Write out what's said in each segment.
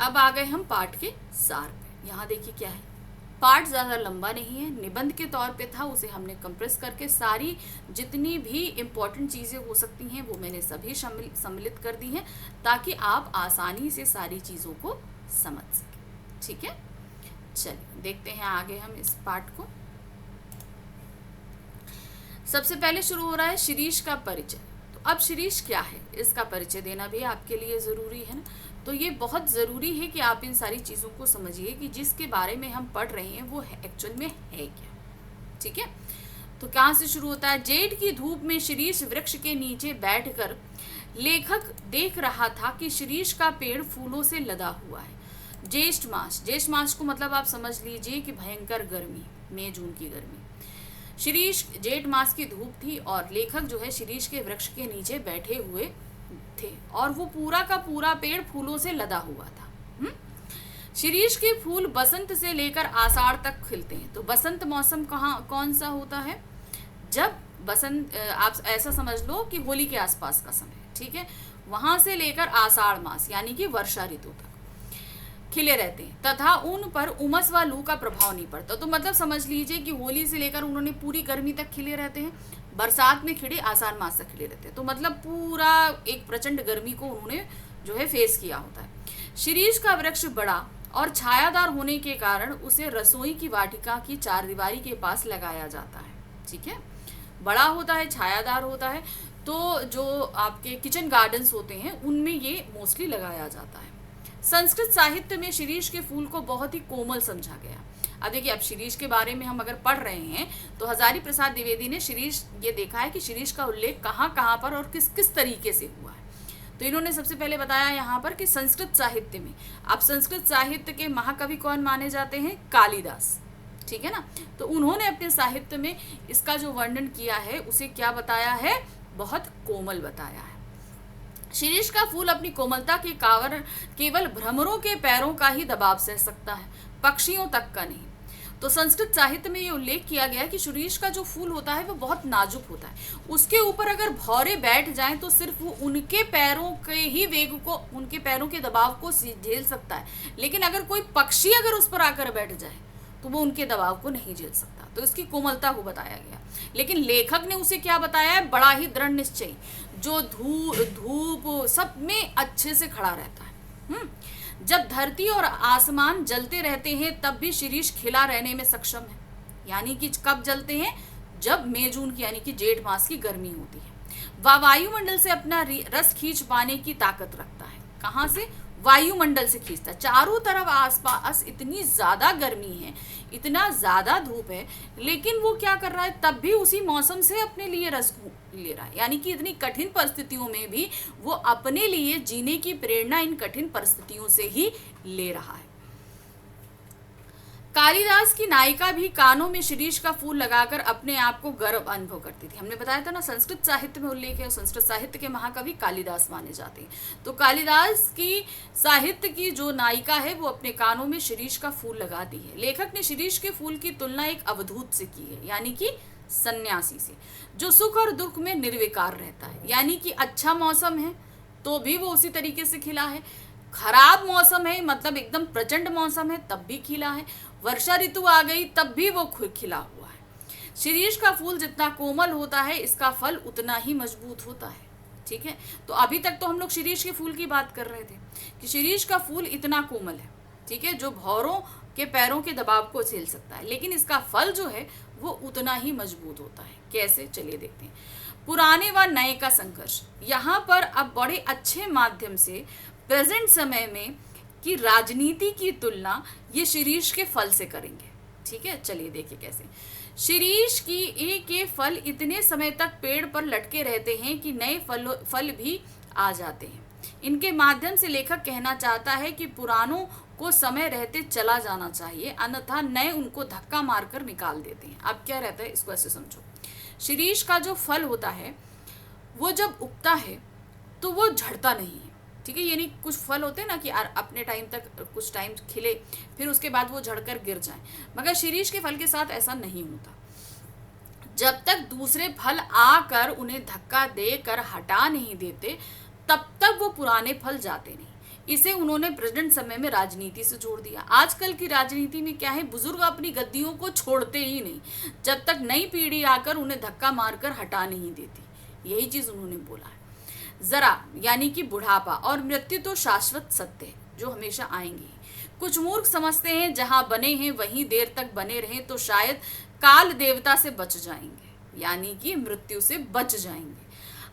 अब आ गए हम पाठ के सार पे। यहाँ देखिए क्या है, पाठ ज़्यादा लंबा नहीं है, निबंध के तौर पे था, उसे हमने कंप्रेस करके सारी जितनी भी इम्पोर्टेंट चीज़ें हो सकती हैं वो मैंने सभी सम्मिलित कर दी हैं, ताकि आप आसानी से सारी चीज़ों को समझ सकें। ठीक है, चलिए देखते हैं आगे हम इस पाठ को। सबसे पहले शुरू हो रहा है शिरीष का परिचय। तो अब शिरीष क्या है, इसका परिचय देना भी आपके लिए ज़रूरी है ना। तो ये बहुत ज़रूरी है कि आप इन सारी चीज़ों को समझिए कि जिसके बारे में हम पढ़ रहे हैं वो एक्चुअल में है क्या। ठीक है, तो कहाँ से शुरू होता है। जेठ की धूप में शिरीष वृक्ष के नीचे बैठकर लेखक देख रहा था कि शिरीष का पेड़ फूलों से लदा हुआ है। ज्येष्ठ मास, ज्येष्ठ मास को मतलब आप समझ लीजिए कि भयंकर गर्मी, मई जून की गर्मी। शिरीष, जेठ मास की धूप थी और लेखक जो है शिरीष के वृक्ष के नीचे बैठे हुए थे और वो पूरा का पूरा पेड़ फूलों से लदा हुआ था। शिरीष के फूल बसंत से लेकर आषाढ़ तक खिलते हैं। तो बसंत मौसम कौन सा होता है, जब बसंत, आप ऐसा समझ लो कि होली के आसपास का समय, ठीक है, वहां से लेकर आषाढ़ मास यानी कि वर्षा ऋतु तक खिले रहते हैं तथा उन पर उमस व लू का प्रभाव नहीं पड़ता। तो मतलब समझ लीजिए कि होली से लेकर उन्होंने पूरी गर्मी तक खिले रहते हैं, बरसात में खिले आषाढ़ मास तक खिले रहते हैं। तो मतलब पूरा एक प्रचंड गर्मी को उन्होंने जो है फेस किया होता है। शिरीष का वृक्ष बड़ा और छायादार होने के कारण उसे रसोई की वाटिका की चारदीवारी के पास लगाया जाता है। ठीक है, बड़ा होता है, छायादार होता है, तो जो आपके किचन गार्डन्स होते हैं उनमें ये मोस्टली लगाया जाता है। संस्कृत साहित्य में शिरीष के फूल को बहुत ही कोमल समझा गया। अब देखिए, अब शिरीष के बारे में हम अगर पढ़ रहे हैं तो हजारी प्रसाद द्विवेदी ने शिरीष, ये देखा है कि शिरीष का उल्लेख कहाँ कहाँ पर और किस किस तरीके से हुआ है। तो इन्होंने सबसे पहले बताया यहाँ पर कि संस्कृत साहित्य में, अब संस्कृत साहित्य के महाकवि कौन माने जाते हैं, कालिदास। ठीक है ना, तो उन्होंने अपने साहित्य में इसका जो वर्णन किया है उसे क्या बताया है, बहुत कोमल बताया है। शिरीष का फूल अपनी कोमलता के कारण केवल भ्रमरों के पैरों का ही दबाव सह सकता है, पक्षियों तक का नहीं। तो संस्कृत साहित्य में ये उल्लेख किया गया कि शिरीष का जो फूल होता है वो बहुत नाजुक होता है, उसके ऊपर अगर भौरे बैठ जाएं तो सिर्फ वो उनके पैरों के ही वेग को, उनके पैरों के दबाव को झेल सकता है, लेकिन अगर कोई पक्षी अगर उस पर आकर बैठ जाए तो वो उनके दबाव को नहीं झेल सकता। तो इसकी कोमलता को बताया गया, लेकिन लेखक ने उसे क्या बताया है, बड़ा ही दृढ़ निश्चय, जो धूप सब में अच्छे से खड़ा रहता है। जब धरती और आसमान जलते रहते हैं तब भी शिरीष खिला रहने में सक्षम है। यानी कि कब जलते हैं, जब मई जून की यानी कि जेठ मास की गर्मी होती है। वह वायुमंडल से अपना रस खींच पाने की ताकत रखता है। कहाँ से, वायुमंडल से खींचता है। चारों तरफ आसपास इतनी ज्यादा गर्मी है, इतना ज्यादा धूप है, लेकिन वो क्या कर रहा है, तब भी उसी मौसम से अपने लिए रस ले रहा है। यानी कि इतनी कठिन परिस्थितियों में भी वो अपने लिए जीने की प्रेरणा इन कठिन परिस्थितियों से ही ले रहा है। कालिदास की नायिका भी कानों में शिरीष का फूल लगाकर अपने आप को गर्व अनुभव करती थी। हमने बताया था ना, संस्कृत साहित्य में उल्लेख है, संस्कृत साहित्य के महाकवि कालिदास माने जाते हैं। तो कालिदास की साहित्य की जो नायिका है वो अपने कानों में शिरीष का फूल लगाती है। लेखक ने शिरीष के फूल की तुलना एक अवधूत से की है, यानी कि सन्यासी से, जो सुख और दुख में निर्विकार रहता है। यानी कि अच्छा मौसम है तो भी वो उसी तरीके से खिला है, खराब मौसम है मतलब एकदम प्रचंड मौसम है तब भी खिला है, वर्षा ऋतु आ गई तब भी वो खिला हुआ है। शिरीष का फूल जितना कोमल होता है इसका फल उतना ही मजबूत होता है। ठीक है, तो अभी तक तो हम लोग शिरीष के फूल की बात कर रहे थे कि शिरीष का फूल इतना कोमल है, ठीक है, जो भौरों के पैरों के दबाव को झेल सकता है, लेकिन इसका फल जो है वो उतना ही मजबूत होता है। कैसे, चलिए देखते हैं। पुराने व नए का संघर्ष। यहाँ पर अब बड़े अच्छे माध्यम से प्रेजेंट समय में की राजनीति की तुलना ये शिरीष के फल से करेंगे। ठीक है, चलिए देखिए कैसे। शिरीष की एक के फल इतने समय तक पेड़ पर लटके रहते हैं कि नए फल भी आ जाते हैं। इनके माध्यम से लेखक कहना चाहता है कि पुरानों को समय रहते चला जाना चाहिए, अन्यथा नए उनको धक्का मारकर निकाल देते हैं। अब क्या रहता है, इसको ऐसे समझो। शिरीष का जो फल होता है वो जब उगता है तो वो झड़ता नहीं है। ठीक है, यानी कुछ फल होते हैं ना कि अपने टाइम तक कुछ टाइम खिले फिर उसके बाद वो झड़कर गिर जाए, मगर शिरीष के फल के साथ ऐसा नहीं होता। जब तक दूसरे फल आकर उन्हें धक्का देकर हटा नहीं देते तब तक वो पुराने फल जाते नहीं। इसे उन्होंने प्रेजेंट समय में राजनीति से जोड़ दिया। आजकल की राजनीति में क्या है, बुजुर्ग अपनी गद्दियों को छोड़ते ही नहीं जब तक नई पीढ़ी आकर उन्हें धक्का मारकर हटा नहीं देती। यही चीज उन्होंने बोला है। जरा यानी कि बुढ़ापा और मृत्यु तो शाश्वत सत्य है जो हमेशा आएंगे। कुछ मूर्ख समझते हैं जहां बने हैं वहीं देर तक बने रहें तो शायद काल देवता से बच जाएंगे, यानी कि मृत्यु से बच जाएंगे।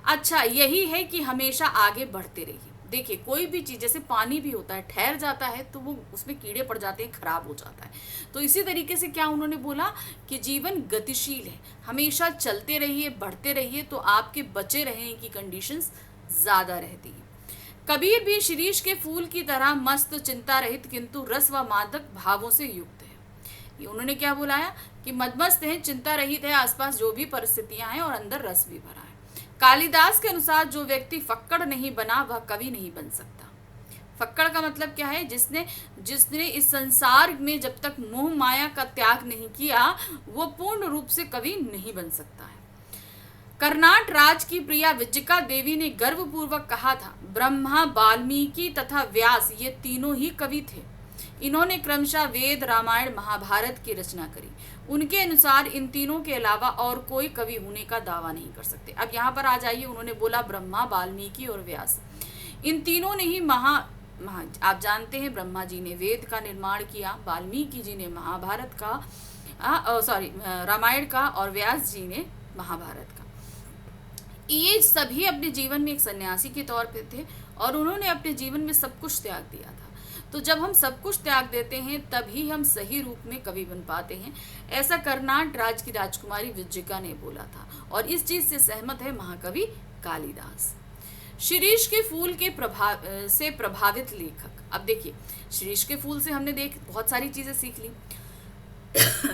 अच्छा यही है कि हमेशा आगे बढ़ते रहिए। देखिए कोई भी चीज़, जैसे पानी भी होता है, ठहर जाता है तो वो उसमें कीड़े पड़ जाते हैं, खराब हो जाता है। तो इसी तरीके से क्या उन्होंने बोला कि जीवन गतिशील है, हमेशा चलते रहिए, बढ़ते रहिए तो आपके बचे रहने की कंडीशंस ज़्यादा रहती हैं। कबीर भी शिरीष के फूल की तरह मस्त, चिंता रहित किंतु रस व मादक भावों से युक्त है। ये उन्होंने क्या बुलाया कि मदमस्त है, चिंता रहित है, आसपास जो भी परिस्थितियां हैं और अंदर रस भी भरा है। कालिदास के अनुसार जो व्यक्ति फक्कड़ नहीं बना वह कवि नहीं बन सकता। फक्कड़ का मतलब क्या है, जिसने जिसने इस संसार में जब तक मोह माया का त्याग नहीं किया वो पूर्ण रूप से कवि नहीं बन सकता है। कर्नाट राज की प्रिया विजयका देवी ने गर्वपूर्वक कहा था, ब्रह्मा, वाल्मीकि तथा व्यास ये तीनों ही कवि थे। इन्होंने क्रमशः वेद, रामायण, महाभारत की रचना करी। उनके अनुसार इन तीनों के अलावा और कोई कवि होने का दावा नहीं कर सकते। अब यहाँ पर आ जाइए, उन्होंने बोला ब्रह्मा, वाल्मीकि और व्यास, इन तीनों ने ही आप जानते हैं ब्रह्मा जी ने वेद का निर्माण किया, वाल्मीकि जी ने महाभारत का रामायण का, और व्यास जी ने महाभारत का। ये सभी अपने जीवन में एक सन्यासी के तौर पे थे और उन्होंने अपने जीवन में सब कुछ त्याग दिया था। तो जब हम सब कुछ त्याग देते हैं तभी हम सही रूप में कवि बन पाते हैं, ऐसा कर्नाट राज की राजकुमारी विजयिका ने बोला था और इस चीज से सहमत है महाकवि कालिदास। शिरीष के फूल के से प्रभावित लेखक। अब देखिए शिरीष के फूल से हमने बहुत सारी चीजें सीख ली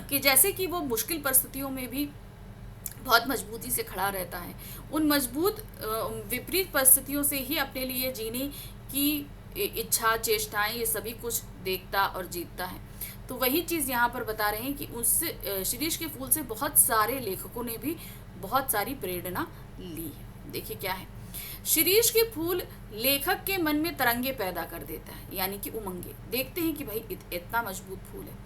कि जैसे कि वो मुश्किल परिस्थितियों में भी बहुत मजबूती से खड़ा रहता है, उन मजबूत विपरीत परिस्थितियों से ही अपने लिए जीने की इच्छा, चेष्टाएं, ये सभी कुछ देखता और जीतता है। तो वही चीज़ यहाँ पर बता रहे हैं कि उससे शिरीष के फूल से बहुत सारे लेखकों ने भी बहुत सारी प्रेरणा ली है। देखिए क्या है, शिरीष के फूल लेखक के मन में तरंगे पैदा कर देता है, यानी कि उमंगे। देखते हैं कि भाई इतना मजबूत फूल है,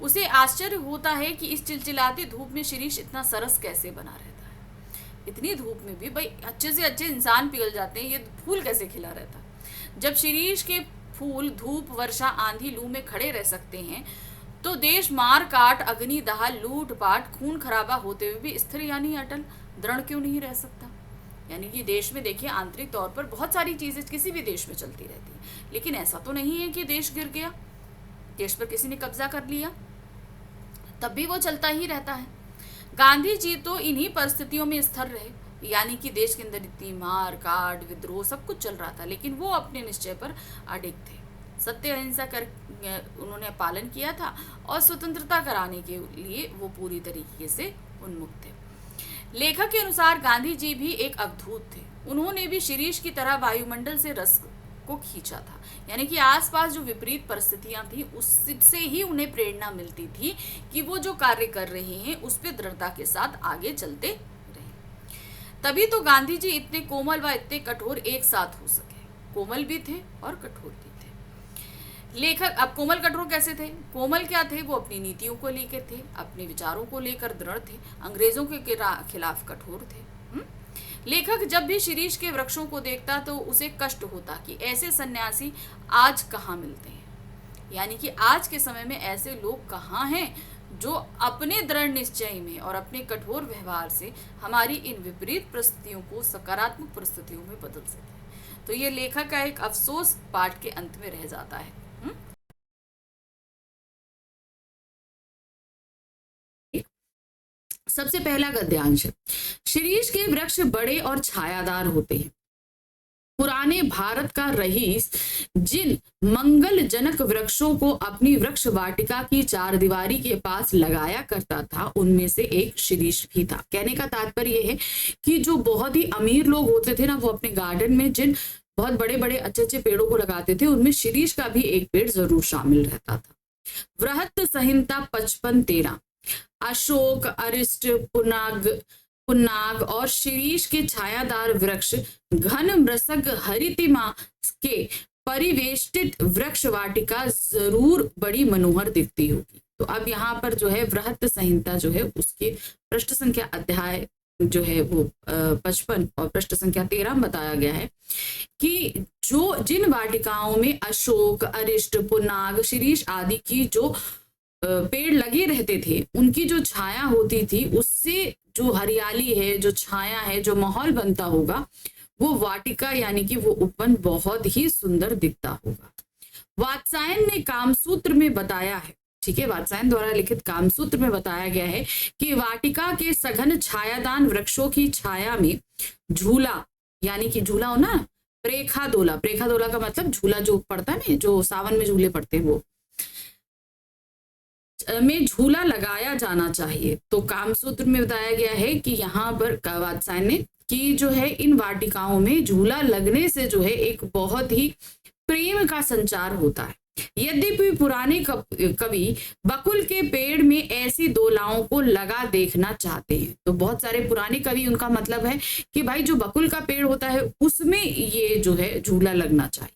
उसे आश्चर्य होता है कि इस चिलचिलाती धूप में शिरीष इतना सरस कैसे बना रहता है। इतनी धूप में भी भाई अच्छे से अच्छे इंसान पिघल जाते हैं, ये फूल कैसे खिला रहता है। जब शिरीष के फूल धूप, वर्षा, आंधी, लू में खड़े रह सकते हैं तो देश मार काट, अग्नि दाह, लूट पाट, खून खराबा होते हुए भी स्थिर यानी अटल, दृढ़ क्यों नहीं रह सकता। यानी कि देश में देखिए आंतरिक तौर पर बहुत सारी चीजें किसी भी देश में चलती रहती है, लेकिन ऐसा तो नहीं है कि देश गिर गया, देश पर किसी ने कब्जा कर लिया, तब भी वो चलता ही रहता है। गांधी जी तो इन्हीं परिस्थितियों में स्थिर रहे, यानी कि देश के अंदर इतनी मार काट, विद्रोह सब कुछ चल रहा था, लेकिन वो अपने निश्चय पर अडिग थे। सत्य अहिंसा कर उन्होंने पालन किया था और स्वतंत्रता कराने के लिए वो पूरी तरीके से उन्मुख थे। लेखक के अनुसार गांधी जी भी एक अवधूत थे। उन्होंने भी शिरीष की तरह वायुमंडल से रस को खींचा था, यानी कि आसपास जो विपरीत परिस्थितियां थी उससे ही उन्हें प्रेरणा मिलती थी कि वो जो कार्य कर रहे हैं उस पर दृढ़ता के साथ आगे चलते रहे। तभी तो गांधी जी इतने कोमल व इतने कठोर एक साथ हो सके। कोमल भी थे और कठोर भी थे। लेखक अब कोमल कठोर कैसे थे? कोमल क्या थे? वो अपनी नीतियों को लेकर थे, अपने विचारों को लेकर दृढ़ थे, अंग्रेजों के खिलाफ कठोर थे। लेखक जब भी शिरीष के वृक्षों को देखता तो उसे कष्ट होता कि ऐसे सन्यासी आज कहाँ मिलते हैं, यानी कि आज के समय में ऐसे लोग कहाँ हैं जो अपने दृढ़ निश्चय में और अपने कठोर व्यवहार से हमारी इन विपरीत परिस्थितियों को सकारात्मक परिस्थितियों में बदल सके। तो ये लेखक का एक अफसोस पाठ के अंत में रह जाता है। सबसे पहला गद्यांश, शिरीष के वृक्ष बड़े और छायादार होते हैं। पुराने भारत का रईस जिन मंगलजनक वृक्षों को अपनी वृक्ष वाटिका की चारदीवारी के पास लगाया करता था उनमें से एक शिरीष भी था। कहने का तात्पर्य है कि जो बहुत ही अमीर लोग होते थे ना, वो अपने गार्डन में जिन बहुत बड़े बड़े अच्छे अच्छे पेड़ों को लगाते थे उनमें शिरीष का भी एक पेड़ जरूर शामिल रहता था। वृहत संहिता 55-13 अशोक, अरिष्ट, पुन्नाग और शिरीष के छायादार वृक्ष घन मृसक हरितिमा के परिवेष्टित वृक्ष वाटिका जरूर बड़ी मनोहर दिखती होगी। तो अब यहाँ पर जो है बृहत संहिता जो है उसके पृष्ठ संख्या अध्याय जो है वो 55 और पृष्ठ संख्या 13 बताया गया है कि जो जिन वाटिकाओं में अशोक, अरिष्ट, पुनाग, शिरीष आदि की जो पेड़ लगे रहते थे, उनकी जो छाया होती थी, उससे जो हरियाली है, जो छाया है, जो माहौल बनता होगा, वो वाटिका यानी कि वो उपवन बहुत ही सुंदर दिखता होगा। वात्सायन ने कामसूत्र में बताया है, ठीक है, वात्सायन द्वारा लिखित कामसूत्र में बताया गया है कि वाटिका के सघन छायादान वृक्षों की छाया में झूला, यानी कि झूला हो ना, प्रेखादोला, प्रेखादोला का मतलब झूला जो पड़ता है ना, जो सावन में झूले पड़ते हैं, वो में झूला लगाया जाना चाहिए। तो कामसूत्र में बताया गया है कि यहाँ पर वात्सायन ने कि जो है इन वाटिकाओं में झूला लगने से जो है एक बहुत ही प्रेम का संचार होता है। यद्यपि पुराने कवि बकुल के पेड़ में ऐसी दोलाओं को लगा देखना चाहते हैं। तो बहुत सारे पुराने कवि, उनका मतलब है कि भाई जो बकुल का पेड़ होता है उसमें ये जो है झूला लगना चाहिए।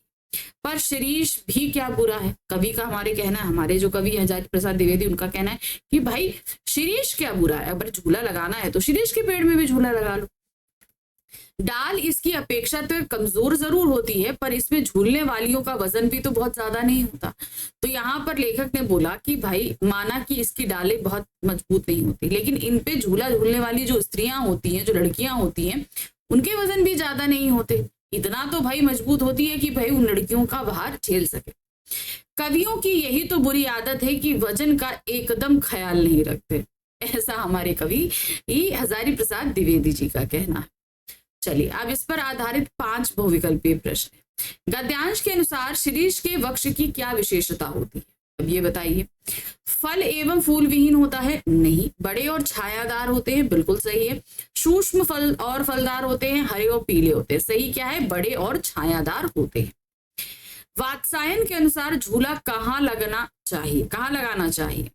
पर शिरीष भी क्या बुरा है, कवि का हमारे कहना है, हमारे जो कवि हजारी प्रसाद द्विवेदी, उनका कहना है कि भाई शिरीष क्या बुरा है, अगर झूला लगाना है तो शिरीष के पेड़ में भी झूला लगा लो। डाल इसकी अपेक्षा तो कमजोर जरूर होती है, पर इसमें झूलने वालियों का वजन भी तो बहुत ज्यादा नहीं होता। तो यहाँ पर लेखक ने बोला कि भाई माना कि इसकी डालें बहुत मजबूत नहीं होती, लेकिन इन पे झूला झूलने वाली जो स्त्रियां होती हैं, जो लड़कियां होती हैं, उनके वजन भी ज्यादा नहीं होते, इतना तो भाई मजबूत होती है कि भाई उन लड़कियों का भार झेल सके। कवियों की यही तो बुरी आदत है कि वजन का एकदम ख्याल नहीं रखते, ऐसा हमारे कवि हजारी प्रसाद द्विवेदी जी का कहना है। चलिए अब इस पर आधारित 5 बहुविकल्पीय प्रश्न है। गद्यांश के अनुसार शिरीष के वृक्ष की क्या विशेषता होती है, अब ये बताइए। फल एवं फूल विहीन होता है, नहीं। बड़े और छायादार होते हैं, बिल्कुल सही है। सूक्ष्म फल और फलदार होते हैं, हरे और पीले होते हैं, सही क्या है, बड़े और छायादार होते हैं। वात्सायन के अनुसार झूला कहाँ लगना चाहिए, कहाँ लगाना चाहिए,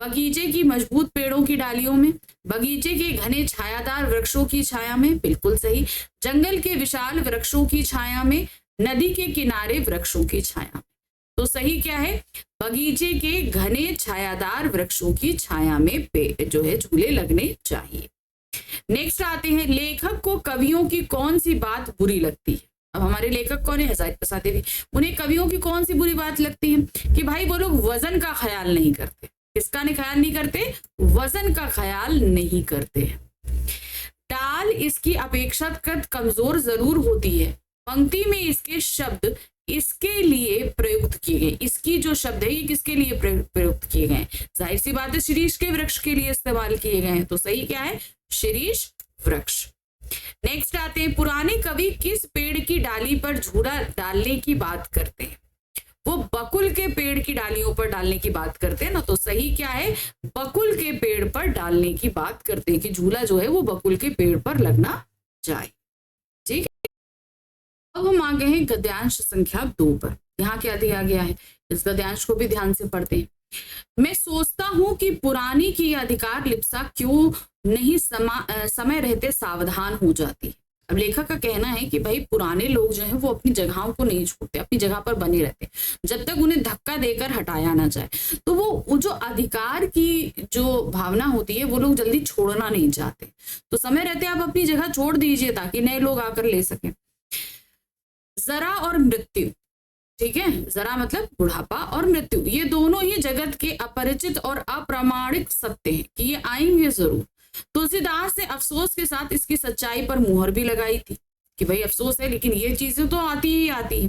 बगीचे की मजबूत पेड़ों की डालियों में, बगीचे के घने छायादार वृक्षों की छाया में, बिल्कुल सही। जंगल के विशाल वृक्षों की छाया में, नदी के किनारे वृक्षों की छाया में। तो सही क्या है, बगीचे के घने छायादार वृक्षों की छाया में जो है झूले लगने चाहिए। नेक्स्ट आते हैं, लेखक को कवियों की कौन सी बात बुरी लगती है। अब हमारे लेखक कौन है, हजारी प्रसाद द्विवेदी। उन्हें कवियों की कौन सी बुरी बात लगती है कि भाई वो लोग वजन का ख्याल नहीं करते। किसका ख्याल नहीं करते, वजन का ख्याल नहीं करते। डाल इसकी अपेक्षाकृत कमजोर जरूर होती है, पंक्ति में इसके शब्द इसके लिए प्रयुक्त किए गए, इसकी जो शब्द है ये किसके लिए प्रयुक्त किए गए, जाहिर सी बात है शिरीष के वृक्ष के लिए इस्तेमाल किए गए हैं। तो सही क्या है, शिरीष वृक्ष। नेक्स्ट आते हैं, पुराने कवि किस पेड़ की डाली पर झूला डालने की बात करते हैं। वो बकुल के पेड़ की डालियों पर डालने की बात करते हैं ना, तो सही क्या है, बकुल के पेड़ पर डालने की बात करते हैं कि झूला जो है वो बकुल के पेड़ पर लगना चाहिए। ठीक है, अब हम आ गए हैं गद्यांश संख्या 2 पर। यहाँ क्या दिया गया है, इस गद्यांश को भी ध्यान से पढ़ते हैं। मैं सोचता हूं कि पुरानी की अधिकार लिप्सा क्यों नहीं समय रहते सावधान हो जाती। अब लेखक का कहना है कि भाई पुराने लोग जो हैं वो अपनी जगहों को नहीं छोड़ते, अपनी जगह पर बने रहते जब तक उन्हें धक्का देकर हटाया ना जाए। तो वो जो अधिकार की जो भावना होती है वो लोग जल्दी छोड़ना नहीं चाहते। तो समय रहते आप अपनी जगह छोड़ दीजिए ताकि नए लोग आकर ले सकें। जरा और मृत्यु, ठीक है, जरा मतलब बुढ़ापा और मृत्यु, ये दोनों ही जगत के अपरिचित और अप्रामाणिक सत्य हैं कि ये आएंगे जरूर। तुलसीदास ने अफसोस के साथ इसकी सच्चाई पर मुहर भी लगाई थी कि भाई अफसोस है लेकिन ये चीजें तो आती ही आती है।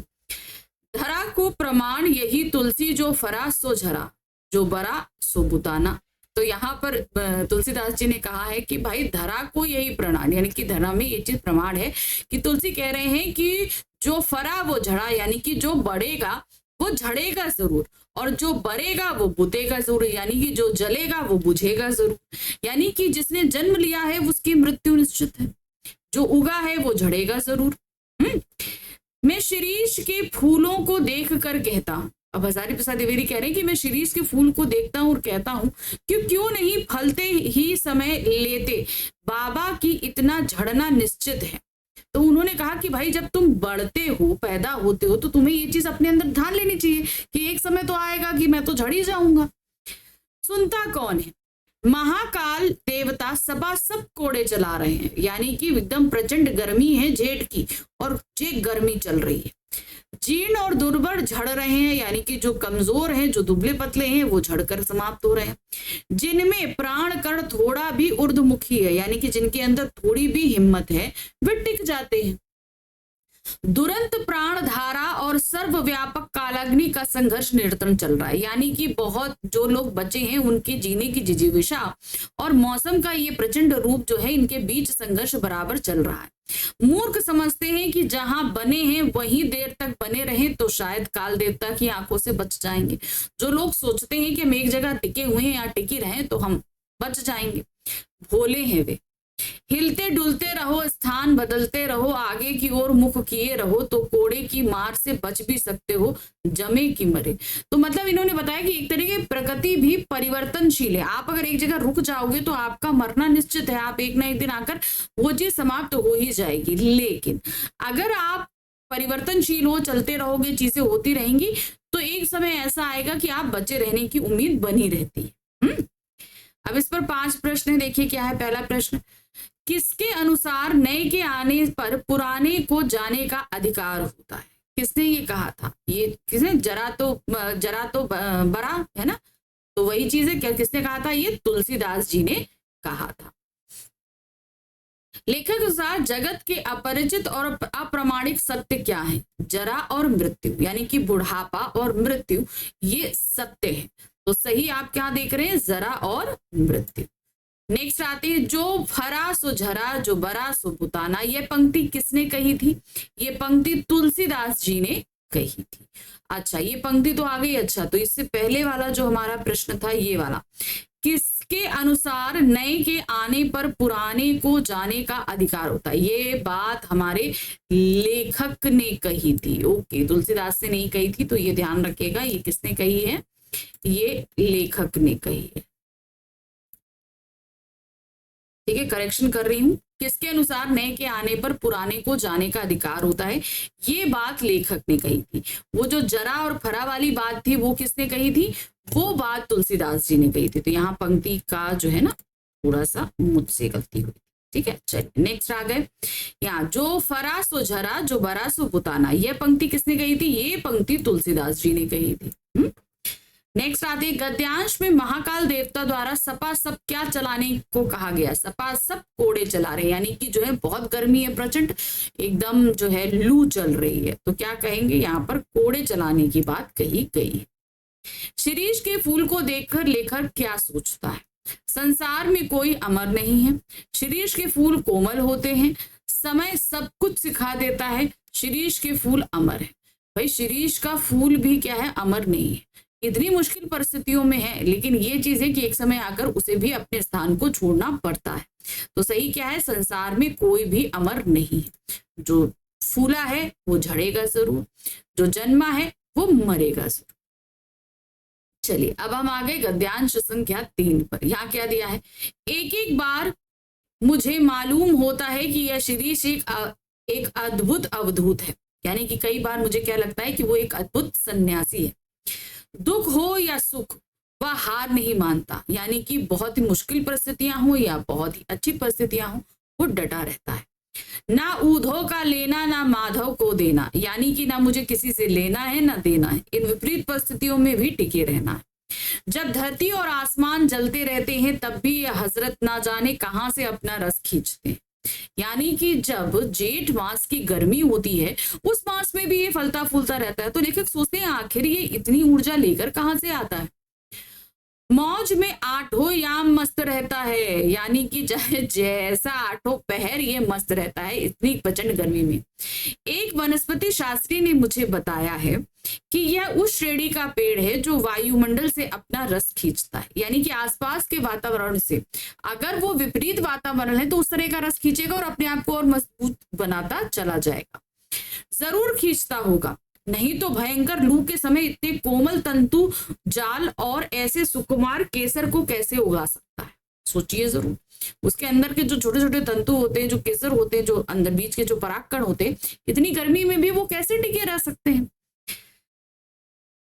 धरा को प्रमाण यही तुलसी, जो फरा सो झरा, जो बरा सो बुताना। तो यहाँ पर तुलसीदास जी ने कहा है कि भाई धरा को यही प्रमाण, यानी कि धरा में ये चीज प्रमाण है कि तुलसी कह रहे हैं कि जो फरा वो झड़ा, यानी कि जो बढ़ेगा वो झड़ेगा जरूर, और जो बरेगा वो बुतेगा जरूर, यानी कि जो जलेगा वो बुझेगा जरूर। यानी कि जिसने जन्म लिया है उसकी मृत्यु निश्चित है, जो उगा है वो झड़ेगा जरूर। मैं शिरीष के फूलों को देख कर कहता हूं, अब हजारी प्रसाद द्विवेदी कह रहे हैं कि मैं शिरीष के फूल को देखता हूं और कहता हूं कि क्यों नहीं फलते ही समय लेते, बाबा की इतना झड़ना निश्चित है। तो उन्होंने कहा कहा कि भाई जब तुम बढ़ते हो, पैदा होते हो, तो तुम्हें ये चीज अपने अंदर ध्यान लेनी चाहिए कि एक समय तो आएगा कि मैं तो झड़ ही जाऊंगा। सुनता कौन है? महाकाल देवता सपासप कोड़े चला रहे हैं, यानी कि एकदम प्रचंड गर्मी है जेठ की, और जे गर्मी चल रही है। जीर्ण और दुर्बल झड़ रहे हैं, यानी कि जो कमजोर हैं, जो दुबले पतले हैं, वो झड़कर समाप्त हो रहे हैं। जिनमें प्राण कण थोड़ा भी ऊर्ध्वमुखी है, यानी कि जिनके अंदर थोड़ी भी हिम्मत है, वे टिक जाते हैं। दुरंत प्राण धारा और सर्वव्यापक कालाग्नि का संघर्ष निरंतर चल रहा है, यानी कि बहुत जो लोग बचे हैं उनके जीने की जिजीविषा और मौसम का ये प्रचंड रूप जो है, इनके बीच संघर्ष बराबर चल रहा है। मूर्ख समझते हैं कि जहां बने हैं वहीं देर तक बने रहें तो शायद काल देवता की आंखों से बच जाएंगे। जो लोग सोचते हैं कि हम एक जगह टिके हुए हैं या टिके रहें तो हम बच जाएंगे, भोले हैं वे। हिलते डुलते रहो, स्थान बदलते रहो, आगे की ओर मुख किए रहो तो कोड़े की मार से बच भी सकते हो, जमे की मरे। तो मतलब इन्होंने बताया कि एक तरीके प्रकृति भी परिवर्तनशील है। आप अगर एक जगह रुक जाओगे तो आपका मरना निश्चित है, आप एक ना एक दिन आकर वो चीज समाप्त हो ही जाएगी। लेकिन अगर आप परिवर्तनशील हो, चलते रहोगे, चीजें होती रहेंगी, तो एक समय ऐसा आएगा कि आप बचे रहने की उम्मीद बनी रहती है। अब इस पर 5 प्रश्न है, देखिए क्या है। पहला प्रश्न, किसके अनुसार नए के आने पर पुराने को जाने का अधिकार होता है? किसने ये कहा था? ये किसने? जरा तो बड़ा है ना, तो वही चीज है। क्या किसने कहा था? ये तुलसीदास जी ने कहा था। लेखक के अनुसार जगत के अपरिचित और अप्रामाणिक सत्य क्या है? जरा और मृत्यु, यानी कि बुढ़ापा और मृत्यु, ये सत्य है। तो सही आप क्या देख रहे हैं? जरा और मृत्यु। नेक्स्ट आती है, जो फरा सो झरा, जो बरा सो बुताना। ये पंक्ति किसने कही थी? ये पंक्ति तुलसीदास जी ने कही थी। अच्छा, ये पंक्ति तो आ गई। अच्छा, तो इससे पहले वाला जो हमारा प्रश्न था, ये वाला, किसके अनुसार नए के आने पर पुराने को जाने का अधिकार होता है? ये बात हमारे लेखक ने कही थी। ओके, तुलसीदास से नहीं कही थी, तो ये ध्यान रखिएगा। ये किसने कही है? ये लेखक ने कही है। ठीक है, करेक्शन कर रही हूं। किसके अनुसार नए के आने पर पुराने को जाने का अधिकार होता है, ये बात लेखक ने कही थी। वो जो जरा और फरा वाली बात थी, वो किसने कही थी? वो बात तुलसीदास जी ने कही थी। तो यहाँ पंक्ति का जो है ना, थोड़ा सा मुझसे गलती हुई। ठीक है, चलिए नेक्स्ट आ गए। यहाँ जो फरा सो झरा, जो बरा सो बुताना, ये पंक्ति किसने कही थी? ये पंक्ति तुलसीदास जी ने कही थी। नेक्स्ट आते हैं, गद्यांश में महाकाल देवता द्वारा सपासप क्या चलाने को कहा गया? सपासप कोड़े चला रहे, यानी कि जो है बहुत गर्मी है, प्रचंड एकदम जो है लू चल रही है। तो क्या कहेंगे? यहाँ पर कोड़े चलाने की बात कही गई है। शिरीष के फूल को देखकर लेखक क्या सोचता है? संसार में कोई अमर नहीं है। शिरीष के फूल कोमल होते हैं, समय सब कुछ सिखा देता है। शिरीष के फूल अमर है। भाई शिरीष का फूल भी क्या है? अमर नहीं है, इतनी मुश्किल परिस्थितियों में है, लेकिन ये चीज है कि एक समय आकर उसे भी अपने स्थान को छोड़ना पड़ता है। तो सही क्या है? संसार में कोई भी अमर नहीं है। जो फूला है वो झड़ेगा जरूर, जो जन्मा है वो मरेगा जरूर। चलिए अब हम आ गए गद्यांश संख्या 3 पर। यहाँ क्या दिया है? एक एक बार मुझे मालूम होता है कि यह शिरीष एक अद्भुत अवधूत है, यानी कि कई बार मुझे क्या लगता है कि वो एक अद्भुत सन्यासी है। दुख हो या सुख, वह हार नहीं मानता, यानी कि बहुत ही मुश्किल परिस्थितियां हो या बहुत ही अच्छी परिस्थितियां हो, वो डटा रहता है। ना ऊधो का लेना, ना माधव को देना, यानी कि ना मुझे किसी से लेना है ना देना है, इन विपरीत परिस्थितियों में भी टिके रहना है। जब धरती और आसमान जलते रहते हैं तब भी यह हजरत ना जाने कहां से अपना रस खींचते हैं, यानी कि जब जेठ मास की गर्मी होती है उस मास में भी ये फलता फूलता रहता है। तो लेखक सोचते हैं आखिर ये इतनी ऊर्जा लेकर कहां से आता है। मौज में आठों याम मस्त रहता है, यानी कि चाहे जैसा आठों पहर ये मस्त रहता है इतनी प्रचंड गर्मी में। एक वनस्पति शास्त्री ने मुझे बताया है कि यह उस श्रेणी का पेड़ है जो वायुमंडल से अपना रस खींचता है, यानी कि आसपास के वातावरण से अगर वो विपरीत वातावरण है तो उस तरह का रस खींचेगा और अपने आप को और मजबूत बनाता चला जाएगा। जरूर खींचता होगा, नहीं तो भयंकर लू के समय इतने कोमल तंतु जाल और ऐसे सुकुमार केसर को कैसे उगा सकता है। सोचिए जरूर। उसके अंदर के जो छोटे छोटे तंतु होते हैं, जो केसर होते हैं, जो अंदर बीच के जो परागकण होते हैं, इतनी गर्मी में भी वो कैसे टिके रह सकते हैं।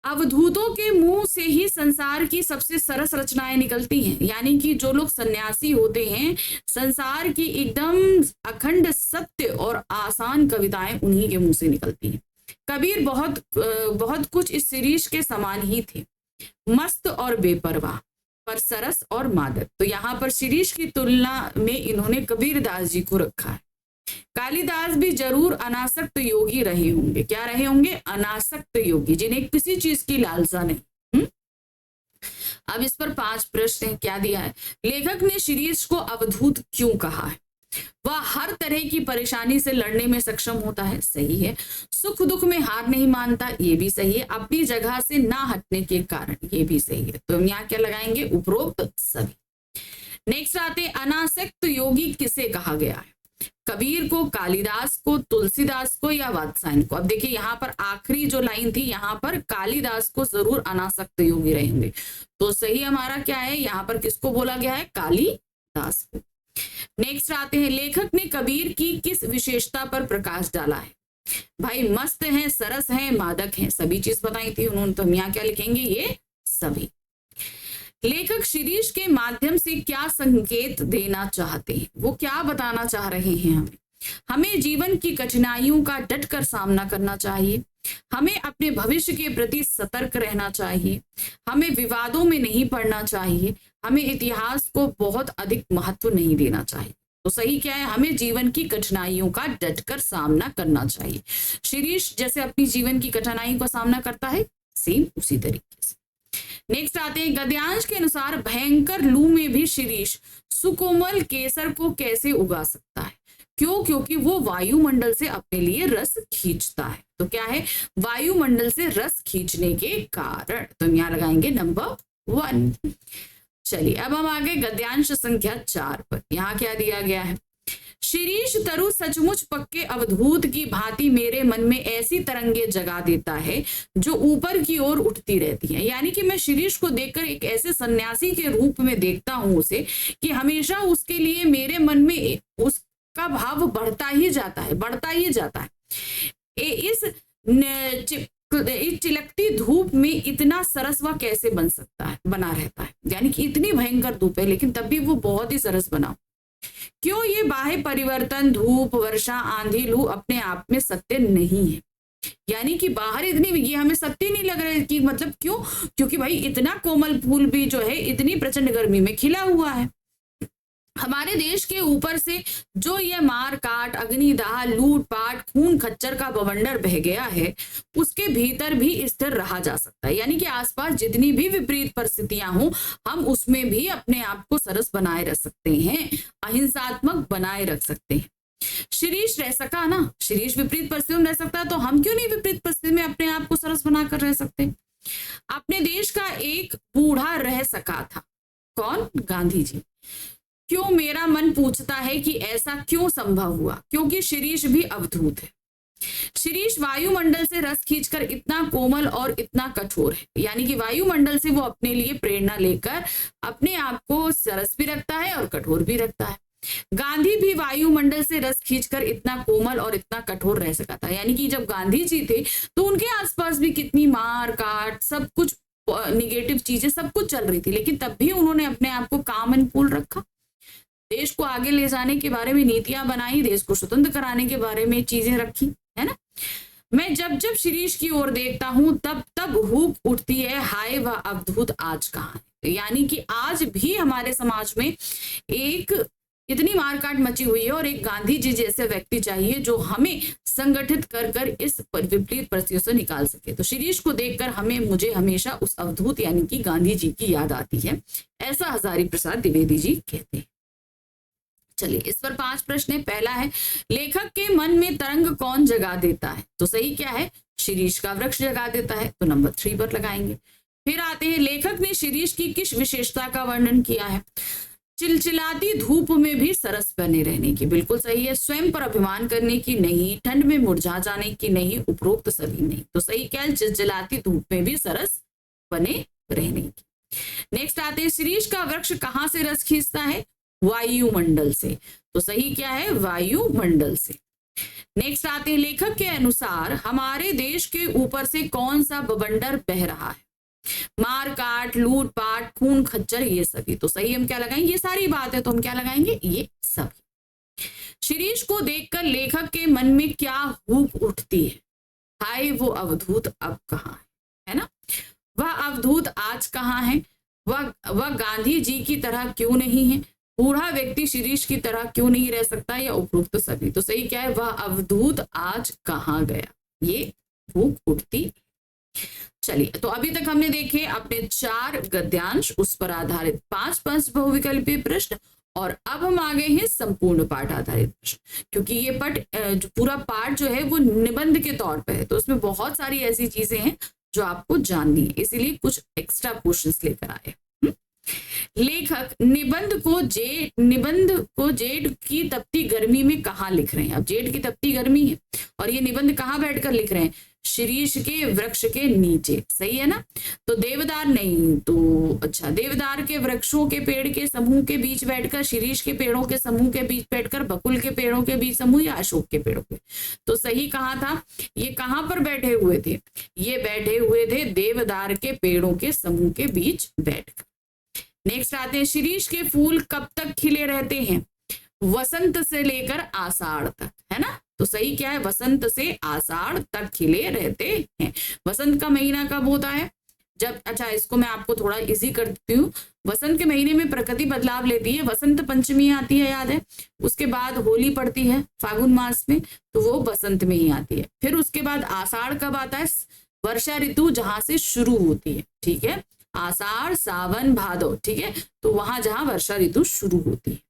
अवधूतों के मुंह से ही संसार की सबसे सरस रचनाएं निकलती हैं, यानी कि जो लोग सन्यासी होते हैं, संसार की एकदम अखंड सत्य और आसान कविताएं उन्हीं के मुंह से निकलती हैं। कबीर बहुत कुछ इस शिरीष के समान ही थे, मस्त और बेपरवाह, पर सरस और मादक। तो यहाँ पर शिरीष की तुलना में इन्होंने कबीरदास जी को रखा है। कालिदास भी जरूर अनासक्त योगी रहे होंगे। क्या रहे होंगे? अनासक्त योगी, जिन्हें किसी चीज की लालसा नहीं। अब इस पर 5 प्रश्न है। क्या दिया है? लेखक ने शिरीष को अवधूत क्यों कहा है? वह हर तरह की परेशानी से लड़ने में सक्षम होता है, सही है। सुख दुख में हार नहीं मानता, ये भी सही है। अपनी जगह से ना हटने के कारण, ये भी सही है। तो हम यहाँ क्या लगाएंगे? उपरोक्त सभी। नेक्स्ट आते हैं, अनासक्त योगी किसे कहा गया है? कबीर को, कालिदास को, तुलसीदास को या वात्स्यायन को? अब देखिए यहाँ पर आखिरी जो लाइन थी, यहाँ पर कालिदास को जरूर अनासक्त योगी रहेंगे। तो सही हमारा क्या है? यहाँ पर किसको बोला गया है? कालिदास को। नेक्स्ट आते हैं, लेखक ने कबीर की किस विशेषता पर प्रकाश डाला है? भाई मस्त हैं, सरस हैं, मादक हैं, सभी चीज बताई थी उन्होंने। तो हम यहाँ क्या लिखेंगे? ये सभी। लेखक शिरीष के माध्यम से क्या संकेत देना चाहते हैं? वो क्या बताना चाह रहे हैं हमें? हमें जीवन की कठिनाइयों का डटकर सामना करना चाहिए, हमें अपने भविष्य के प्रति सतर्क रहना चाहिए, हमें विवादों में नहीं पड़ना चाहिए, हमें इतिहास को बहुत अधिक महत्व नहीं देना चाहिए। तो सही क्या है? हमें जीवन की कठिनाइयों का डटकर सामना करना चाहिए। शिरीष जैसे अपनी जीवन की कठिनाइयों का सामना करता है, सेम उसी तरीके से। नेक्स्ट आते हैं, गद्यांश के अनुसार भयंकर लू में भी शिरीष सुकोमल केसर को कैसे उगा सकता है? क्यों? क्योंकि वो वायुमंडल से अपने लिए रस खींचता है। तो क्या है? वायुमंडल से रस खींचने के कारण। तो हम यहाँ लगाएंगे नंबर 1। चलिए अब हम आगे गद्यांश संख्या 4 पर। यहाँ क्या दिया गया है? शिरीष तरु सचमुच पक्के अवधूत की भांति मेरे मन में ऐसी तरंगे जगा देता है जो ऊपर की ओर उठती रहती है। यानी कि मैं शिरीष को देखकर एक ऐसे सन्यासी के रूप में देखता हूं उसे, कि हमेशा उसके लिए मेरे मन में उसका भाव बढ़ता ही जाता है, बढ़ता ही जाता है। इस चिलकती धूप में इतना सरस वह कैसे बन सकता है, बना रहता है? यानी कि इतनी भयंकर धूप है लेकिन तब भी वो बहुत ही सरस बना। क्यों? ये बाह्य परिवर्तन, धूप, वर्षा, आंधी, लू अपने आप में सत्य नहीं है। यानी कि बाहर इतनी, ये हमें सत्य नहीं लग रहा है कि मतलब क्यों? क्योंकि भाई इतना कोमल फूल भी जो है इतनी प्रचंड गर्मी में खिला हुआ है। हमारे देश के ऊपर से जो ये मार काट, अग्निदाह, लूटपाट, खून खच्चर का बवंडर बह गया है, उसके भीतर भी स्थिर रहा जा सकता है। यानी कि आसपास जितनी भी विपरीत परिस्थितियां हों, हम उसमें भी अपने आप को सरस बनाए रख सकते हैं, अहिंसात्मक बनाए रख सकते हैं। शिरीष रह सका ना, शिरीष विपरीत परिस्थितियों में रह सकता है, तो हम क्यों नहीं विपरीत परिस्थिति में अपने आप को सरस बनाकर रह सकते? अपने देश का एक बूढ़ा रह सका था। कौन? गांधी जी। क्यों? मेरा मन पूछता है कि ऐसा क्यों संभव हुआ? क्योंकि शिरीष भी अवधूत है। शिरीष वायुमंडल से रस खींचकर इतना कोमल और इतना कठोर है, यानी कि वायुमंडल से वो अपने लिए प्रेरणा लेकर अपने आप को सरस भी रखता है और कठोर भी रखता है। गांधी भी वायुमंडल से रस खींचकर इतना कोमल और इतना कठोर रह सका था। यानी कि जब गांधी जी थे तो उनके आसपास भी कितनी मार काट, सब कुछ निगेटिव चीजें सब कुछ चल रही थी, लेकिन तब भी उन्होंने अपने आप को काम एंड कूल रखा। देश को आगे ले जाने के बारे में नीतियां बनाई, देश को स्वतंत्र कराने के बारे में चीजें रखी, है ना। मैं जब जब शिरीष की ओर देखता हूं तब तब हुक उठती है, हाय वह अवधूत आज कहाँ है। यानी कि आज भी हमारे समाज में एक इतनी मारकाट मची हुई है और एक गांधी जी जैसे व्यक्ति चाहिए जो हमें संगठित कर कर इस विपरीत परिस्थितियों से निकाल सके। तो शिरीष को देखकर मुझे हमेशा उस अवधूत यानी कि गांधी जी की याद आती है, ऐसा हजारी प्रसाद द्विवेदी जी कहते हैं। चलिए इस पर 5 प्रश्न है। पहला है, लेखक के मन में तरंग कौन जगा देता है? तो सही क्या है? शिरीष का वृक्ष जगा देता है, तो नंबर 3 पर लगाएंगे। फिर आते हैं, लेखक ने शिरीष की किस विशेषता का वर्णन किया है? चिलचिलाती धूप में भी सरस बने रहने की, बिल्कुल सही है। स्वयं पर अभिमान करने की नहीं, ठंड में मुरझा जाने की नहीं, उपरोक्त सभी नहीं। तो सही क्या है? चिलचिलाती धूप में भी सरस बने रहने की। नेक्स्ट आते हैं, शीरीष का वृक्ष कहाँ से रस खींचता है? वायुमंडल से। तो सही क्या है? वायुमंडल से। नेक्स्ट आते हैं, लेखक के अनुसार हमारे देश के ऊपर से कौन सा बवंडर बह रहा है? मार काट, लूट पाट, खून खच्चर, ये सभी। तो सही हम क्या लगाएंगे? ये सारी बात है तो हम क्या लगाएंगे? ये सभी। शीरीष को देखकर लेखक के मन में क्या हूक उठती है? हाय वो अवधूत अब कहाँ है ना? वह अवधूत आज कहाँ है? वह गांधी जी की तरह क्यों नहीं है? बूढ़ा व्यक्ति शीरीष की तरह क्यों नहीं रह सकता? या उपरोक्त सभी। तो सही क्या है? वह अवधूत आज कहाँ गया? ये भूख उठती। चलिए, तो अभी तक हमने देखे अपने 4 गद्यांश, उस पर आधारित 5 बहुविकल्पीय प्रश्न, और अब हम आ गए हैं संपूर्ण पाठ आधारित प्रश्न। क्योंकि ये पूरा पाठ जो है वो निबंध के तौर पे है, तो उसमें बहुत सारी ऐसी चीजें हैं जो आपको जाननी है, इसीलिए कुछ एक्स्ट्रा क्वेश्चंस लेकर आए। लेखक निबंध को जेठ की तपती गर्मी में कहाँ लिख रहे हैं? अब जेठ की तपती गर्मी है और ये निबंध कहाँ बैठकर लिख रहे हैं? शीरीष के वृक्ष के नीचे। सही है ना? तो देवदार नहीं तो अच्छा, देवदार के वृक्षों के पेड़ के समूह के बीच बैठकर, शीरीष के पेड़ों के समूह के बीच बैठकर, बकुल के पेड़ों के बीच समूह, या अशोक के पेड़ों के। तो सही कहाँ था? ये कहाँ पर बैठे हुए थे? ये बैठे हुए थे देवदार के पेड़ों के समूह के बीच बैठकर। नेक्स्ट आते हैं, शीरीष के फूल कब तक खिले रहते हैं? वसंत से लेकर आषाढ़ तक, है ना? तो सही क्या है? वसंत से आषाढ़ तक खिले रहते हैं। वसंत का महीना कब होता है? जब, अच्छा इसको मैं आपको थोड़ा इजी कर देती हूँ। वसंत के महीने में प्रकृति बदलाव लेती है, वसंत पंचमी आती है, याद है? उसके बाद होली पड़ती है फागुन मास में, तो वो बसंत में ही आती है। फिर उसके बाद आषाढ़ कब आता है? वर्षा ऋतु जहां से शुरू होती है, ठीक है? आषाढ़, सावन, भादौ, ठीक है? तो वहां जहां वर्षा ऋतु शुरू होती है।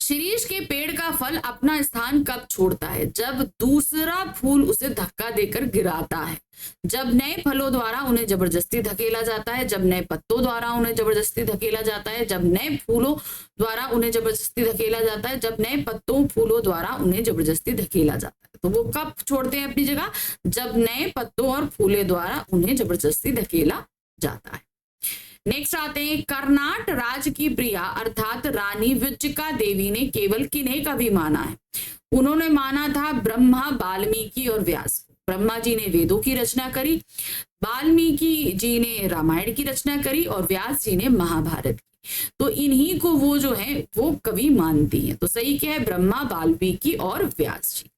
शीरीष के पेड़ का फल अपना स्थान कब छोड़ता है? जब दूसरा फूल उसे धक्का देकर गिराता है, जब नए फलों द्वारा उन्हें जबरदस्ती धकेला जाता है, जब नए पत्तों द्वारा उन्हें जबरदस्ती धकेला जाता है, जब नए फूलों द्वारा उन्हें जबरदस्ती धकेला जाता है, जब नए पत्तों फूलों द्वारा उन्हें जबरदस्ती धकेला जाता है। तो वो कब छोड़ते हैं अपनी जगह? जब नए पत्तों और फूलों द्वारा उन्हें जबरदस्ती धकेला जाता है। नेक्स्ट आते हैं, कर्नाट राज की प्रिया अर्थात रानी विज्जिका देवी ने केवल किन्हें कभी माना है? उन्होंने माना था ब्रह्मा, वाल्मीकि और व्यास को। ब्रह्मा जी ने वेदों की रचना करी, वाल्मीकि जी ने रामायण की रचना करी और व्यास जी ने महाभारत की। तो इन्हीं को वो जो है वो कवि मानती हैं। तो सही क्या है? ब्रह्मा, वाल्मीकि और व्यास जी।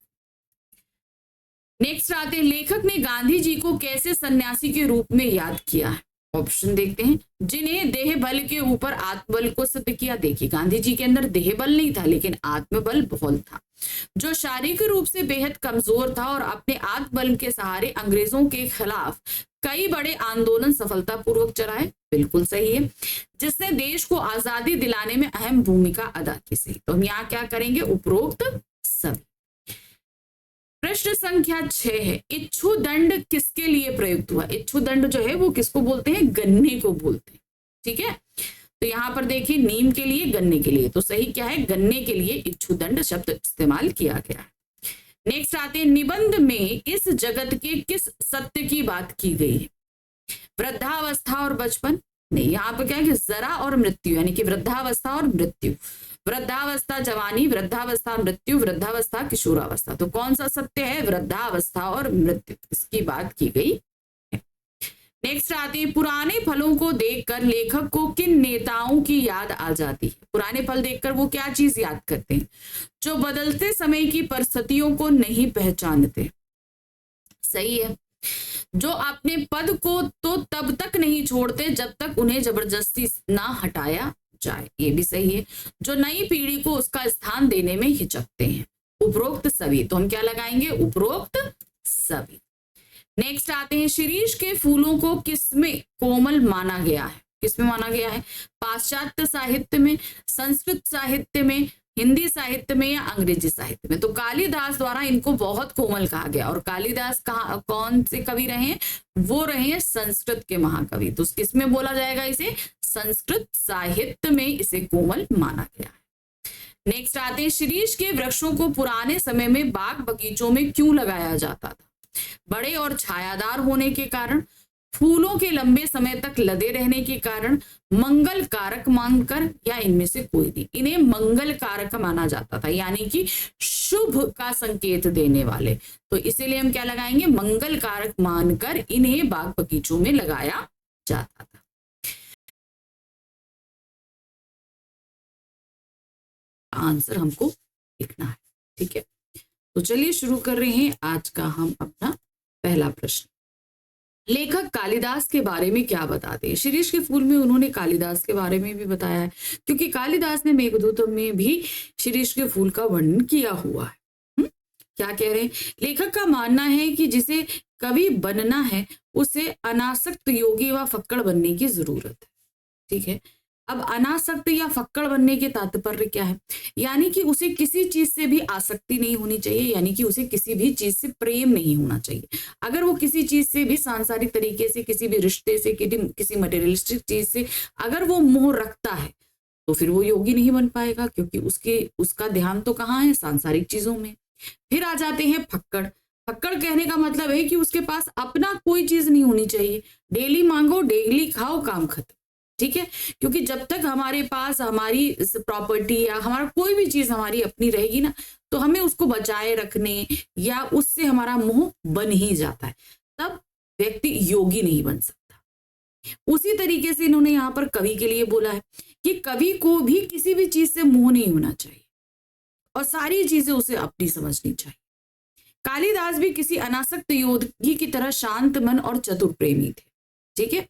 नेक्स्ट आते हैं, लेखक ने गांधी जी को कैसे सन्यासी के रूप में याद किया है? ऑप्शन देखते हैं, जिन्हें देह बल के ऊपर आत्मबल को सिद्ध किया। देखिए, गांधी जी के अंदर देह बल नहीं था लेकिन आत्मबल बहुत था। जो शारीरिक रूप से बेहद कमजोर था और अपने आत्मबल के सहारे अंग्रेजों के खिलाफ कई बड़े आंदोलन सफलतापूर्वक चलाए। बिल्कुल सही है। जिसने देश को आजादी दिलाने में अहम भूमिका अदा की। सही। तो हम यहाँ क्या करेंगे? उपरोक्त सभी। प्रश्न संख्या 6 है, इच्छुदंड किसके लिए प्रयुक्त हुआ? इच्छुदंड जो है वो किसको बोलते हैं? गन्ने को बोलते हैं, ठीक है? तो यहाँ पर देखिए, नीम के लिए, गन्ने के लिए। तो सही क्या है? गन्ने के लिए इच्छुदंड शब्द इस्तेमाल किया गया है। नेक्स्ट आते हैं, निबंध में इस जगत के किस सत्य की बात की गई है? वृद्धावस्था और बचपन नहीं, यहाँ पर क्या है कि जरा और मृत्यु, यानी कि वृद्धावस्था और मृत्यु। वृद्धावस्था जवानी, वृद्धावस्था मृत्यु, वृद्धावस्था किशोरावस्था। तो कौन सा सत्य है? वृद्धावस्था और मृत्यु, इसकी बात की गई है। नेक्स्ट आते हैं, पुराने फलों को देखकर लेखक को किन नेताओं की याद आ जाती है? पुराने फल देखकर वो क्या चीज याद करते हैं? जो बदलते समय की परिस्थितियों को नहीं पहचानते। सही है। जो अपने पद को तो तब तक नहीं छोड़ते जब तक उन्हें जबरदस्ती ना हटाया जाए। ये भी सही है। जो नई पीढ़ी को उसका स्थान देने में हिचकते हैं। उपरोक्त सभी। तो हम क्या लगाएंगे? उपरोक्त सभी। नेक्स्ट आते हैं, शीरीष के फूलों को किसमें कोमल माना गया है? किसमें माना गया है? पाश्चात्य साहित्य में, संस्कृत साहित्य में, हिंदी साहित्य में या अंग्रेजी साहित्य में? तो कालिदास द्वारा इनको बहुत कोमल कहा गया। और कालिदास कौन से कवि रहे हैं? वो रहे हैं संस्कृत के महाकवि। तो किसमें बोला जाएगा इसे? संस्कृत साहित्य में इसे कोमल माना गया है। नेक्स्ट आते हैं, शीरीष के वृक्षों को पुराने समय में बाग बगीचों में क्यों लगाया जाता था? बड़े और छायादार होने के कारण, फूलों के लंबे समय तक लदे रहने के कारण, मंगल कारक मानकर, या इनमें से कोई नहीं। इन्हें मंगल कारक माना जाता था, यानी कि शुभ का संकेत देने वाले। तो इसीलिए हम क्या लगाएंगे, मंगल कारक मानकर इन्हें बाग बगीचों में लगाया जाता था। आंसर हमको लिखना है, ठीक है। तो चलिए शुरू कर रहे हैं आज का हम अपना पहला प्रश्न। लेखक कालिदास के बारे में क्या बताते हैं? शिरीष के फूल में उन्होंने कालिदास के बारे में भी बताया है, क्योंकि कालिदास ने मेघदूतम में भी शिरीष के फूल का वर्णन किया हुआ है। क्या कह रहे हैं? लेखक का मानना है कि जिसे कवि बनना है उसे अनासक्त, योगी व फक्कड़ बनने की जरूरत है, ठीक है। अब अनासक्त या फक्कड़ बनने के तात्पर्य क्या है? यानी कि उसे किसी चीज से भी आसक्ति नहीं होनी चाहिए, यानी कि उसे किसी भी चीज से प्रेम नहीं होना चाहिए। अगर वो किसी चीज से भी सांसारिक तरीके से, किसी भी रिश्ते से, किसी मटेरियलिस्टिक चीज से अगर वो मोह रखता है तो फिर वो योगी नहीं बन पाएगा, क्योंकि उसका ध्यान तो कहाँ है, सांसारिक चीजों में। फिर आ जाते हैं फक्कड़। फक्कड़ कहने का मतलब है कि उसके पास अपना कोई चीज नहीं होनी चाहिए, डेली मांगो डेली खाओ, काम खत्म, ठीक है। क्योंकि जब तक हमारे पास हमारी प्रॉपर्टी या हमारा कोई भी चीज हमारी अपनी रहेगी ना, तो हमें उसको बचाए रखने या उससे हमारा मोह बन ही जाता है, तब व्यक्ति योगी नहीं बन सकता। उसी तरीके से इन्होंने यहाँ पर कवि के लिए बोला है कि कवि को भी किसी भी चीज से मोह नहीं होना चाहिए और सारी चीजें उसे अपनी समझनी चाहिए। कालिदास भी किसी अनासक्त योगी की तरह शांत मन और चतुर प्रेमी थे, ठीक है।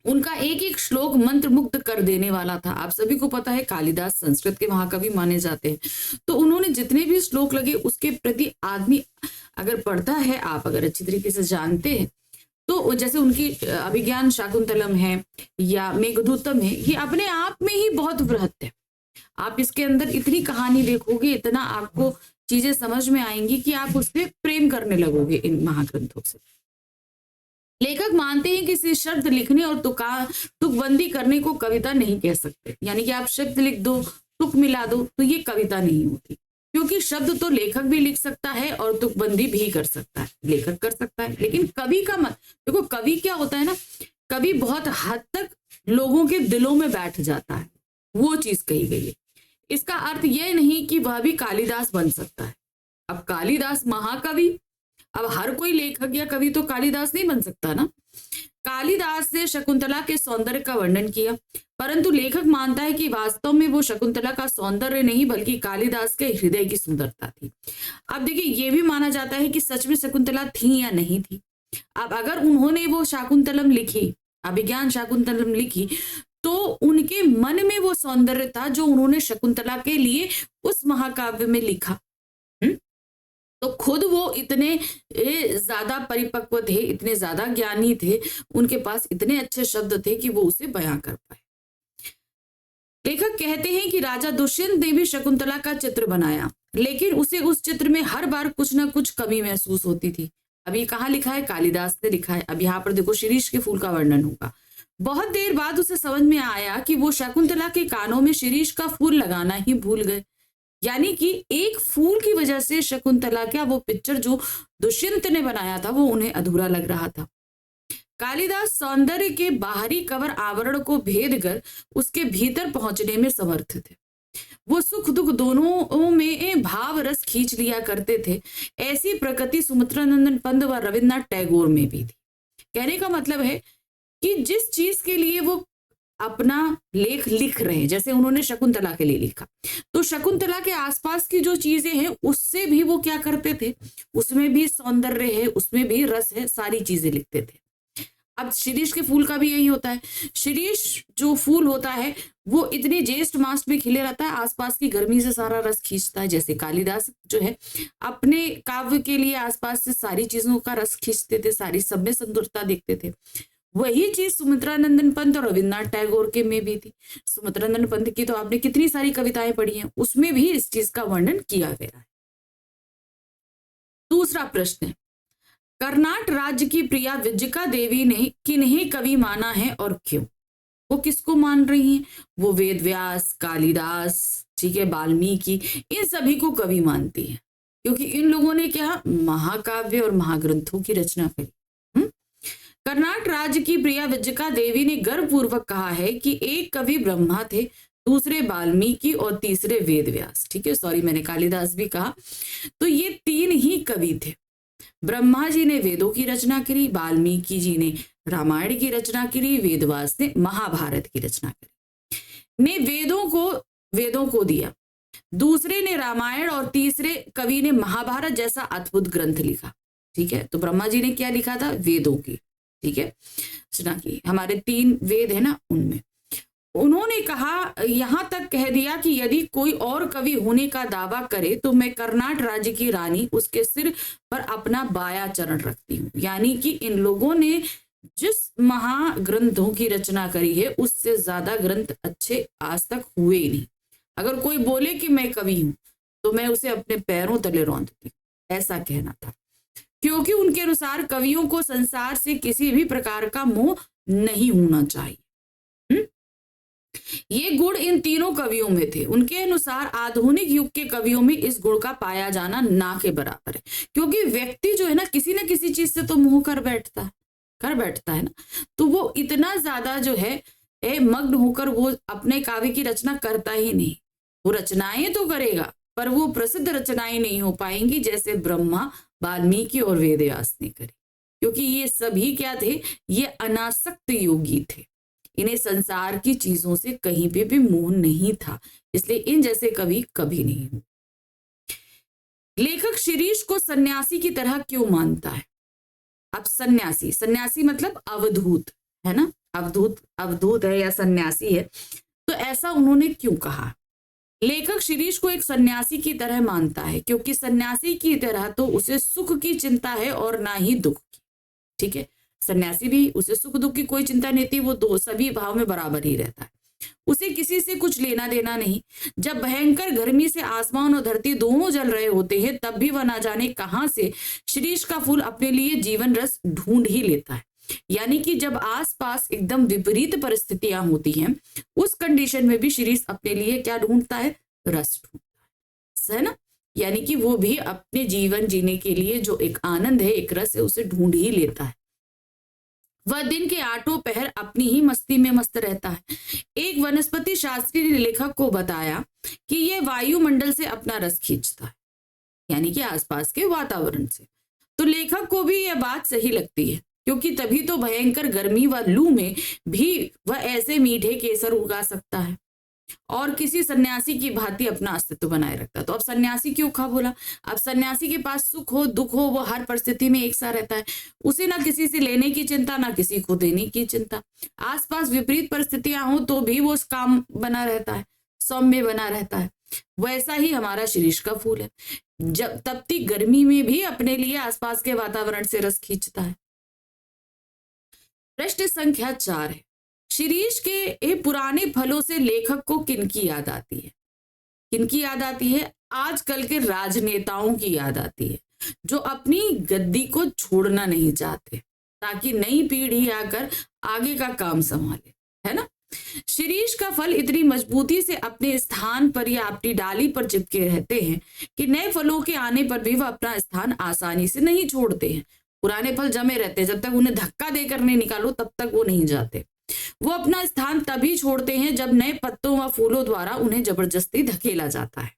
उनका एक एक श्लोक मंत्र मुग्ध कर देने वाला था। आप सभी को पता है कालिदास संस्कृत के महाकवि माने जाते हैं, तो उन्होंने जितने भी श्लोक लगे उसके प्रति आदमी अगर पढ़ता है, आप अगर अच्छी तरीके से जानते हैं, तो जैसे उनकी अभिज्ञान शाकुंतलम है या मेघदूतम है, ये अपने आप में ही बहुत वृहत है। आप इसके अंदर इतनी कहानी देखोगे, इतना आपको चीजें समझ में आएंगी कि आप उस पर प्रेम करने लगोगे इन महाग्रंथों से। लेखक मानते हैं कि इस शब्द लिखने और तुकबंदी करने को कविता नहीं कह सकते, यानी कि आप शब्द लिख दो, तुक मिला दो, तो ये कविता नहीं होती, क्योंकि शब्द तो लेखक भी लिख सकता है और तुकबंदी भी कर सकता है, लेखक कर सकता है। लेकिन कवि का मत देखो, कवि क्या होता है ना, कवि बहुत हद तक लोगों के दिलों में बैठ जाता है, वो चीज कही गई है। इसका अर्थ यह नहीं कि वह भी कालिदास बन सकता है। अब कालिदास महाकवि, अब हर कोई लेखक या कवि तो कालिदास नहीं बन सकता ना। कालिदास ने शकुंतला के सौंदर्य का वर्णन किया, परंतु लेखक मानता है कि वास्तव में वो शकुंतला का सौंदर्य नहीं बल्कि कालिदास के हृदय की सुंदरता थी। अब देखिए, ये भी माना जाता है कि सच में शकुंतला थी या नहीं थी। अब अगर उन्होंने वो शाकुंतलम लिखी, अभिज्ञान शाकुंतलम लिखी, तो उनके मन में वो सौंदर्य था जो उन्होंने शकुंतला के लिए उस महाकाव्य में लिखा। तो खुद वो इतने ज्यादा परिपक्व थे, इतने ज्यादा ज्ञानी थे, उनके पास इतने अच्छे शब्द थे कि वो उसे बयां कर पाए। लेखक कहते हैं कि राजा दुष्यंत ने भी शकुंतला का चित्र बनाया, लेकिन उसे उस चित्र में हर बार कुछ ना कुछ कमी महसूस होती थी। अभी कहाँ लिखा है? कालिदास ने लिखा है। अब यहाँ पर देखो, शिरीष के फूल का वर्णन होगा। बहुत देर बाद उसे समझ में आया कि वो शकुंतला के कानों में शिरीष का फूल लगाना ही भूल गए, यानी कि एक फूल की वजह से शकुंतला का वो पिक्चर जो दुष्यंत ने बनाया था वो उन्हें अधूरा लग रहा था। कालिदास सौंदर्य के बाहरी कवर आवरण को भेद कर उसके भीतर पहुंचने में समर्थ थे। वो सुख दुख दोनों में भाव रस खींच लिया करते थे। ऐसी प्रकृति सुमित्रानंदन पंत व रविन्द्रनाथ टैगोर में भी थी। कहने का मतलब है कि जिस चीज के लिए वो अपना लेख लिख रहे हैं, जैसे उन्होंने शकुंतला के लिए लिखा, तो शकुंतला के आसपास की जो चीजें हैं उससे भी वो क्या करते थे, उसमें भी सौंदर्य है, उसमें भी रस है, सारी चीजें लिखते थे। अब शिरीष के फूल का भी यही होता है। शिरीष जो फूल होता है वो इतने ज्येष्ठ मास में खिले रहता है, आसपास की गर्मी से सारा रस खींचता है। जैसे कालिदास जो है अपने काव्य के लिए आसपास से सारी चीजों का रस खींचते थे, सारी सब में सुंदरता देखते थे। वही चीज सुमित्रानंदन पंत और रविन्द्रनाथ टैगोर के में भी थी। सुमित्रानंदन पंत की तो आपने कितनी सारी कविताएं पढ़ी हैं, उसमें भी इस चीज का वर्णन किया गया है। दूसरा प्रश्न है, कर्नाट राज्य की प्रिया विजयका देवी ने किन्हें कवि माना है और क्यों? वो किसको मान रही हैं? वो वेद व्यास, कालिदास, ठीक है, वाल्मीकि, इन सभी को कवि मानती है, क्योंकि इन लोगों ने क्या महाकाव्य और महाग्रंथों की रचना करी। कर्नाट राज्य की प्रिया विजयका देवी ने गर्वपूर्वक कहा है कि एक कवि ब्रह्मा थे, दूसरे वाल्मीकि और तीसरे वेद व्यास। ठीक है, सॉरी मैंने कालिदास भी कहा। तो ये 3 ही कवि थे। ब्रह्मा जी ने वेदों की रचना करी, वाल्मीकि जी ने रामायण की रचना करी, वेदव्यास ने महाभारत की रचना करी। ने वेदों को दिया, दूसरे ने रामायण और तीसरे कवि ने महाभारत जैसा अद्भुत ग्रंथ लिखा। ठीक है, तो ब्रह्मा जी ने क्या लिखा था? वेदों की, ठीक है, रचना की। हमारे 3 वेद है ना, उनमें उन्होंने कहा, यहां तक कह दिया कि यदि कोई और कवि होने का दावा करे तो मैं कर्नाट राज्य की रानी उसके सिर पर अपना बाया चरण रखती हूँ। यानी कि इन लोगों ने जिस महाग्रंथों की रचना करी है उससे ज्यादा ग्रंथ अच्छे आज तक हुए ही नहीं। अगर कोई बोले कि मैं कवि हूं तो मैं उसे अपने पैरों तले रौंदती हूं, ऐसा कहना था। क्योंकि उनके अनुसार कवियों को संसार से किसी भी प्रकार का मोह नहीं होना चाहिए। ये गुण इन तीनों कवियों में थे। उनके अनुसार आधुनिक युग के कवियों में इस गुण का पाया जाना ना के बराबर है। क्योंकि व्यक्ति जो है ना किसी चीज से तो मोह कर बैठता है ना, तो वो इतना ज्यादा जो है मग्न होकर वो अपने काव्य की रचना करता ही नहीं। वो रचनाएं तो करेगा पर वो प्रसिद्ध रचनाएं नहीं हो पाएंगी जैसे ब्रह्मा, वाल्मीकि और वेदव्यास ने करी। क्योंकि ये सभी क्या थे? ये अनासक्त योगी थे। इन्हें संसार की चीजों से कहीं पे भी मोह नहीं था, इसलिए इन जैसे कवि कभी नहीं हुए। लेखक शिरीष को सन्यासी की तरह क्यों मानता है? अब सन्यासी मतलब अवधूत है ना, अवधूत है या सन्यासी है, तो ऐसा उन्होंने क्यों कहा? लेखक शिरीष को एक सन्यासी की तरह मानता है क्योंकि सन्यासी की तरह तो उसे सुख की चिंता है और ना ही दुख की। ठीक है, सन्यासी भी, उसे सुख दुख की कोई चिंता नहीं थी, वो सभी भाव में बराबर ही रहता है। उसे किसी से कुछ लेना देना नहीं। जब भयंकर गर्मी से आसमान और धरती दोनों जल रहे होते हैं तब भी वह ना जाने कहां से शिरीष का फूल अपने लिए जीवन रस ढूंढ ही लेता है। यानी कि जब आसपास एकदम विपरीत परिस्थितियां होती हैं उस कंडीशन में भी शिरीष अपने लिए क्या ढूंढता है? रस ढूंढता है ना। यानी कि वो भी अपने जीवन जीने के लिए जो एक आनंद है, एक रस है, उसे ढूंढ ही लेता है। वह दिन के 8 पहर अपनी ही मस्ती में मस्त रहता है। एक वनस्पति शास्त्री ने लेखक को बताया कि यह वायुमंडल से अपना रस खींचता है, यानी कि आसपास के वातावरण से। तो लेखक को भी यह बात सही लगती है क्योंकि तभी तो भयंकर गर्मी व लू में भी वह ऐसे मीठे केसर उगा सकता है और किसी सन्यासी की भांति अपना अस्तित्व बनाए रखता है। तो अब सन्यासी क्यों खा बोला? अब सन्यासी के पास सुख हो दुख हो वो हर परिस्थिति में एक सा रहता है। उसे ना किसी से लेने की चिंता, ना किसी को देने की चिंता। आसपास विपरीत परिस्थितियां हो तो भी वो काम बना रहता है, सौम्य बना रहता है। वैसा ही हमारा शिरीष का फूल है, जब तपती गर्मी में भी अपने लिए आसपास के वातावरण से रस खींचता है। प्रश्न संख्या 4 है, शिरीष के पुराने फलों से लेखक को किनकी याद आती है? किनकी याद आती है? आजकल के राजनेताओं की याद आती है जो अपनी गद्दी को छोड़ना नहीं चाहते ताकि नई पीढ़ी आकर आगे का काम संभाले, है ना। शिरीष का फल इतनी मजबूती से अपने स्थान पर या अपनी डाली पर चिपके रहते हैं कि नए फलों के आने पर भी वह अपना स्थान आसानी से नहीं छोड़ते हैं। पुराने फल जमे रहते हैं, जब तक उन्हें धक्का देकर नहीं निकालो तब तक वो नहीं जाते। वो अपना स्थान तभी छोड़ते हैं जब नए पत्तों व फूलों द्वारा उन्हें जबरदस्ती धकेला जाता है।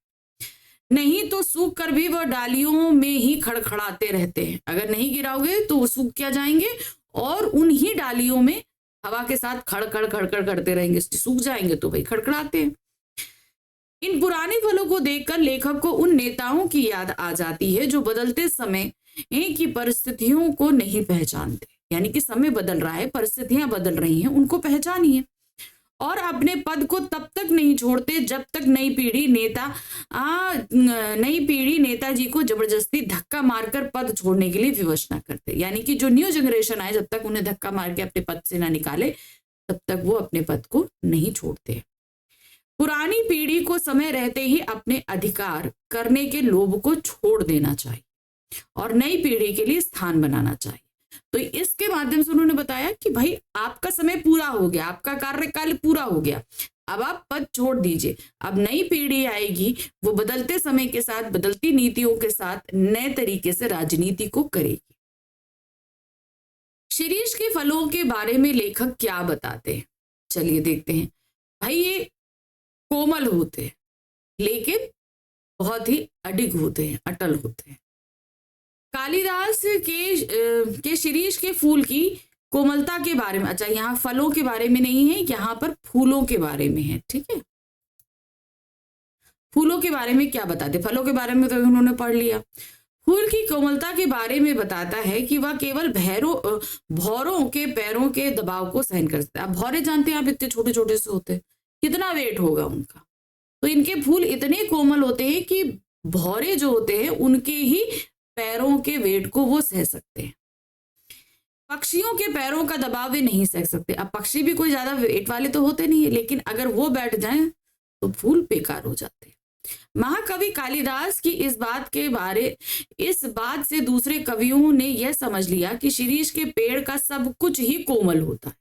नहीं तो सूख कर भी वह डालियों में ही खड़खड़ाते रहते हैं। अगर नहीं गिराओगे तो वो सूख क्या जाएंगे और उन्हीं डालियों में हवा के साथ खड़खड़ खड़खड़ करते रहेंगे। सूख जाएंगे तो भाई खड़खड़ाते हैं। इन पुराने फलों को देखकर लेखक को उन नेताओं की याद आ जाती है जो बदलते समय की परिस्थितियों को नहीं पहचानते। यानी कि समय बदल रहा है, परिस्थितियां बदल रही हैं, उनको पहचानिए और अपने पद को तब तक नहीं छोड़ते जब तक नई पीढ़ी नेताजी को जबरदस्ती धक्का मारकर पद छोड़ने के लिए विवश ना करते। यानी कि जो न्यू जनरेशन आए जब तक उन्हें धक्का मार के अपने पद से ना निकाले तब तक वो अपने पद को नहीं छोड़ते। पुरानी पीढ़ी को समय रहते ही अपने अधिकार करने के लोभ को छोड़ देना चाहिए और नई पीढ़ी के लिए स्थान बनाना चाहिए। तो इसके माध्यम से उन्होंने बताया कि भाई आपका समय पूरा हो गया, आपका कार्यकाल पूरा हो गया, अब आप पद छोड़ दीजिए। अब नई पीढ़ी आएगी, वो बदलते समय के साथ, बदलती नीतियों के साथ नए तरीके से राजनीति को करेगी। शिरीष के फलों के बारे में लेखक क्या बताते हैं, चलिए देखते हैं। भाई ये कोमल होते हैं लेकिन बहुत ही अडिग होते हैं, अटल होते हैं। कालिदास के शिरीष के फूल की कोमलता के बारे में, अच्छा यहाँ फलों के बारे में नहीं है, यहाँ पर फूलों के बारे में है, ठीक है। फूलों के बारे में क्या बताते, फलों के बारे में तो उन्होंने पढ़ लिया। फूल की कोमलता के बारे में बताता है कि वह केवल भौरों के पैरों के दबाव को सहन कर सकता है। अब भौरे जानते हैं आप, इतने छोटे छोटे से होते हैं, कितना वेट होगा उनका। तो इनके फूल इतने कोमल होते हैं कि भौरे जो होते हैं उनके ही पैरों के वेट को वो सह सकते हैं। पक्षियों के पैरों का दबाव वे नहीं सह सकते। अब पक्षी भी कोई ज्यादा वेट वाले तो होते नहीं है, लेकिन अगर वो बैठ जाएं तो फूल बेकार हो जाते हैं। महाकवि कालिदास की इस बात से दूसरे कवियों ने यह समझ लिया कि शिरीष के पेड़ का सब कुछ ही कोमल होता है,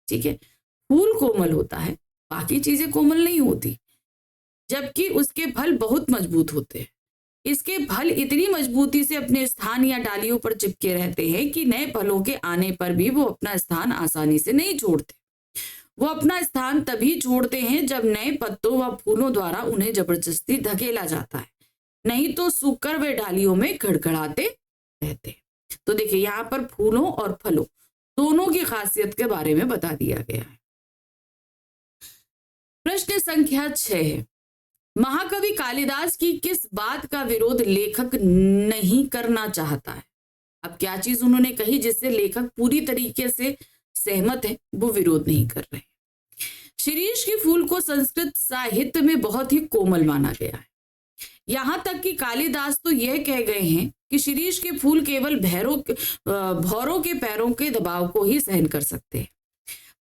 ठीक है। फूल कोमल होता है, बाकी चीजें कोमल नहीं होती, जबकि उसके फल बहुत मजबूत होते हैं। इसके फल इतनी मजबूती से अपने स्थान या डालियों पर चिपके रहते हैं कि नए फलों के आने पर भी वो अपना स्थान आसानी से नहीं छोड़ते। वो अपना स्थान तभी छोड़ते हैं जब नए पत्तों व फूलों द्वारा उन्हें जबरदस्ती धकेला जाता है, नहीं तो सूखकर वे डालियों में खड़खड़ाते रहते हैं। तो देखिए यहाँ पर फूलों और फलों दोनों की खासियत के बारे में बता दिया गया है। प्रश्न संख्या 6 है, महाकवि कालिदास की किस बात का विरोध लेखक नहीं करना चाहता है। अब क्या चीज उन्होंने कही जिससे लेखक पूरी तरीके से सहमत है, वो विरोध नहीं कर रहे। शिरीष के फूल को संस्कृत साहित्य में बहुत ही कोमल माना गया है। यहां तक कि कालिदास तो यह कह गए हैं कि शिरीष के फूल केवल भौरों के पैरों के दबाव को ही सहन कर सकते हैं,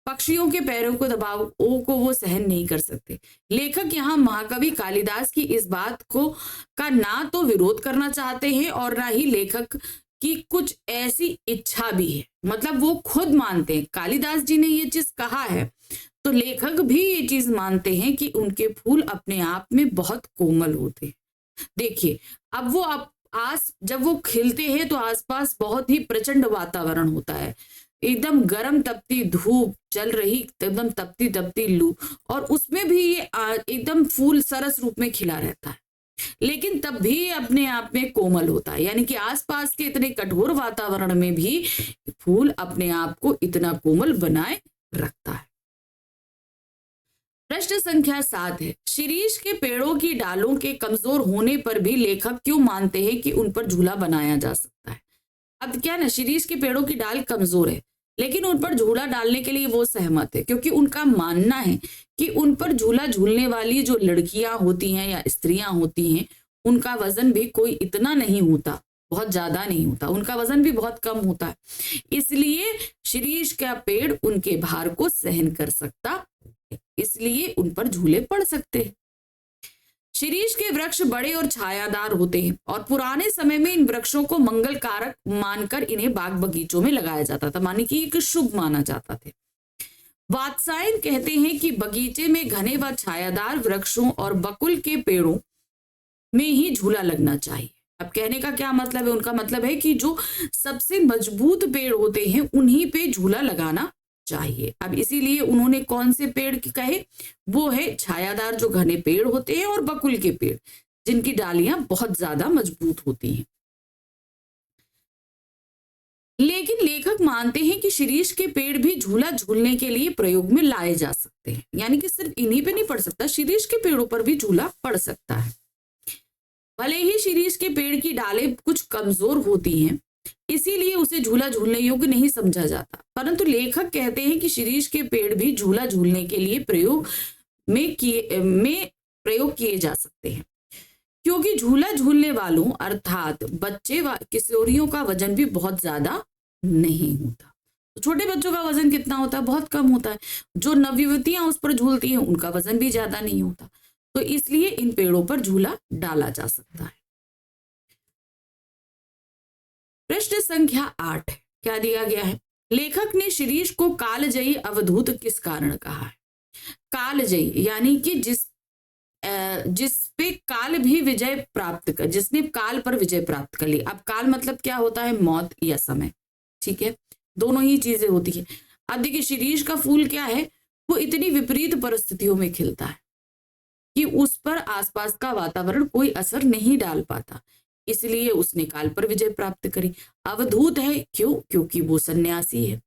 पक्षियों के पैरों को दबाव को वो सहन नहीं कर सकते। लेखक यहाँ महाकवि कालिदास की इस बात का ना तो विरोध करना चाहते हैं और ना ही लेखक की कुछ ऐसी इच्छा भी है। मतलब वो खुद मानते हैं, कालिदास जी ने ये चीज कहा है तो लेखक भी ये चीज मानते हैं कि उनके फूल अपने आप में बहुत कोमल होते हैं। देखिए अब वो जब वो खिलते हैं तो आसपास बहुत ही प्रचंड वातावरण होता है, एकदम गर्म तपती धूप चल रही, एकदम तपती तपती लू, और उसमें भी ये एकदम फूल सरस रूप में खिला रहता है, लेकिन तब भी अपने आप में कोमल होता है। यानी कि आसपास के इतने कठोर वातावरण में भी फूल अपने आप को इतना कोमल बनाए रखता है। प्रश्न संख्या 7 है, शिरीष के पेड़ों की डालों के कमजोर होने पर भी लेखक क्यों मानते हैं कि उन पर झूला बनाया जा सकता है। अब क्या ना, शिरीष के पेड़ों की डाल कमजोर है लेकिन उन पर झूला डालने के लिए वो सहमत है, क्योंकि उनका मानना है कि उन पर झूला झूलने वाली जो लड़कियां होती हैं या स्त्रियां होती हैं उनका वजन भी कोई इतना नहीं होता, बहुत ज्यादा नहीं होता, उनका वजन भी बहुत कम होता है, इसलिए शिरीष का पेड़ उनके भार को सहन कर सकता है, इसलिए उन पर झूले पड़ सकते हैं। शिरीष के वृक्ष बड़े और छायादार होते हैं और पुराने समय में इन वृक्षों को मंगल कारक मानकर इन्हें बाग बगीचों में लगाया जाता था, मानी कि एक शुभ माना जाता था। वात्सायन कहते हैं कि बगीचे में घने व छायादार वृक्षों और बकुल के पेड़ों में ही झूला लगना चाहिए। अब कहने का क्या मतलब है, उनका मतलब है कि जो सबसे मजबूत पेड़ होते हैं उन्हीं पे झूला लगाना चाहिए। अब इसीलिए उन्होंने कौन से पेड़ कहे, वो है छायादार जो घने पेड़ होते हैं और बकुल के पेड़ जिनकी डालियां बहुत ज्यादा मजबूत होती हैं। लेकिन लेखक मानते हैं कि शिरीष के पेड़ भी झूला झूलने के लिए प्रयोग में लाए जा सकते हैं, यानी कि सिर्फ इन्हीं पे नहीं पड़ सकता, शिरीष के पेड़ों पर भी झूला पड़ सकता है। भले ही शिरीष के पेड़ की डालें कुछ कमजोर होती हैं, इसीलिए उसे झूला झूलने योग्य नहीं समझा जाता, परंतु लेखक कहते हैं कि शिरीष के पेड़ भी झूला झूलने के लिए प्रयोग किए जा सकते हैं, क्योंकि झूला झूलने वालों अर्थात बच्चे व किशोरियों का वजन भी बहुत ज्यादा नहीं होता। तो छोटे बच्चों का वजन कितना होता है, बहुत कम होता है। जो नवयुवतियां उस पर झूलती हैं उनका वजन भी ज्यादा नहीं होता, तो इसलिए इन पेड़ों पर झूला डाला जा सकता है। प्रश्न संख्या 8 क्या दिया गया है, लेखक ने शिरीष को कालजयी अवधूत किस कारण कहा है। कालजयी यानी कि जिस पे काल भी विजय प्राप्त कर, जिसने काल पर विजय प्राप्त कर ली। अब काल मतलब क्या होता है, मौत या समय, ठीक है। दोनों ही चीजें होती है। अब देखिए शिरीष का फूल क्या है, वो इतनी विपरीत परिस्थितियों में खिलता है कि उस पर आसपास का वातावरण कोई असर नहीं डाल पाता, इसलिए उसने काल पर विजय प्राप्त करी। अवधूत है क्यों? क्योंकि वो सन्यासी है,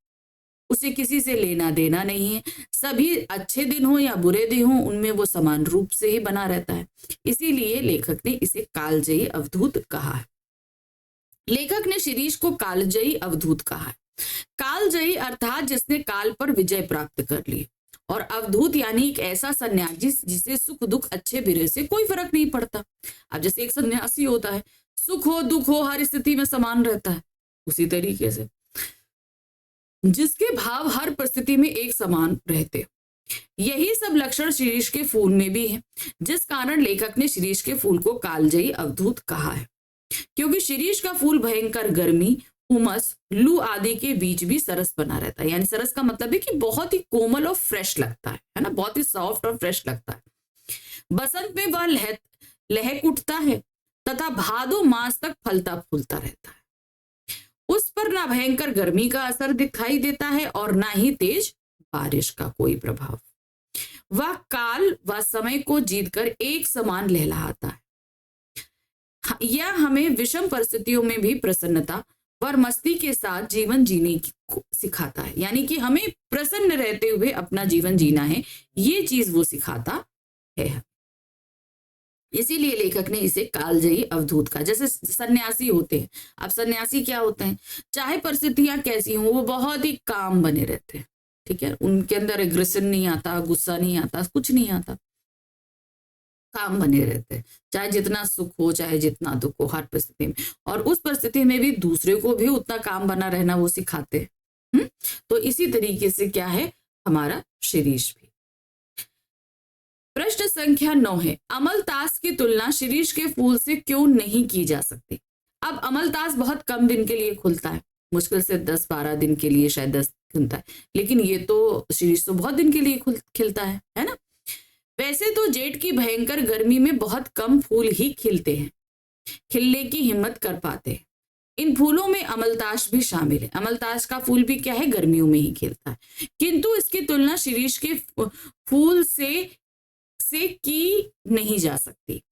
उसे किसी से लेना देना नहीं है, सभी अच्छे दिन हो या बुरे दिन हो उनमें वो समान रूप से ही बना रहता है, इसीलिए लेखक ने इसे कालजयी अवधूत कहा है। लेखक ने शिरीष को कालजयी अवधूत कहा है। कालजयी अर्थात जिसने काल पर विजय प्राप्त कर ली, और अवधूत यानी एक ऐसा सन्यासी जिसे सुख दुख अच्छे बुरे से कोई फर्क नहीं पड़ता। अब जैसे एक सन्यासी होता है, सुख हो दुख हो हर स्थिति में समान रहता है, उसी तरीके से जिसके भाव हर परिस्थिति में एक समान रहते, यही सब लक्षण शिरीष के फूल में भी है, जिस कारण लेखक ने शिरीष के फूल को कालजयी अवधूत कहा है। क्योंकि शिरीष का फूल भयंकर गर्मी, उमस, लू आदि के बीच भी सरस बना रहता है। यानी सरस का मतलब है कि बहुत ही कोमल और फ्रेश लगता है ना, बहुत ही सॉफ्ट और फ्रेश लगता है। बसंत में वह लहक उठता है तथा भादो मास तक फलता फूलता रहता है। उस पर ना भयंकर गर्मी का असर दिखाई देता है और ना ही तेज बारिश का कोई प्रभाव। वह काल व समय को जीतकर एक समान लहलहाता है। यह हमें विषम परिस्थितियों में भी प्रसन्नता और मस्ती के साथ जीवन जीने को सिखाता है। यानी कि हमें प्रसन्न रहते हुए अपना जीवन जीना है, ये चीज वो सिखाता है। इसीलिए लेखक ने इसे कालजयी अवधूत कहा। जैसे सन्यासी होते हैं, अब सन्यासी क्या होते हैं, चाहे परिस्थितियां कैसी हों वो बहुत ही काम बने रहते हैं, ठीक है, उनके अंदर एग्रेशन नहीं आता, गुस्सा नहीं आता, कुछ नहीं आता, काम बने रहते हैं, चाहे जितना सुख हो चाहे जितना दुख हो, हर परिस्थिति में। और उस परिस्थिति में भी दूसरे को भी उतना काम बना रहना वो सिखाते हैं। तो इसी तरीके से क्या है हमारा शिरीष भी। प्रश्न संख्या 9 है, अमलतास की तुलना शिरीष के फूल से क्यों नहीं की जा सकती। अब अमलतास बहुत कम दिन के लिए खुलता है, मुश्किल से 10-12 दिन के लिए, शायद 10 खिलता है, लेकिन ये तो शिरीष तो बहुत दिन के लिए खिलता है ना। वैसे तो जेठ की भयंकर गर्मी में बहुत कम फूल ही खिलते हैं, खिलने की हिम्मत कर पाते हैं। इन फूलों में अमलतास भी शामिल है। अमलतास का फूल भी क्या है, गर्मियों में ही खिलता है, किंतु इसकी तुलना शिरीष के फूल से की नहीं जा सकती,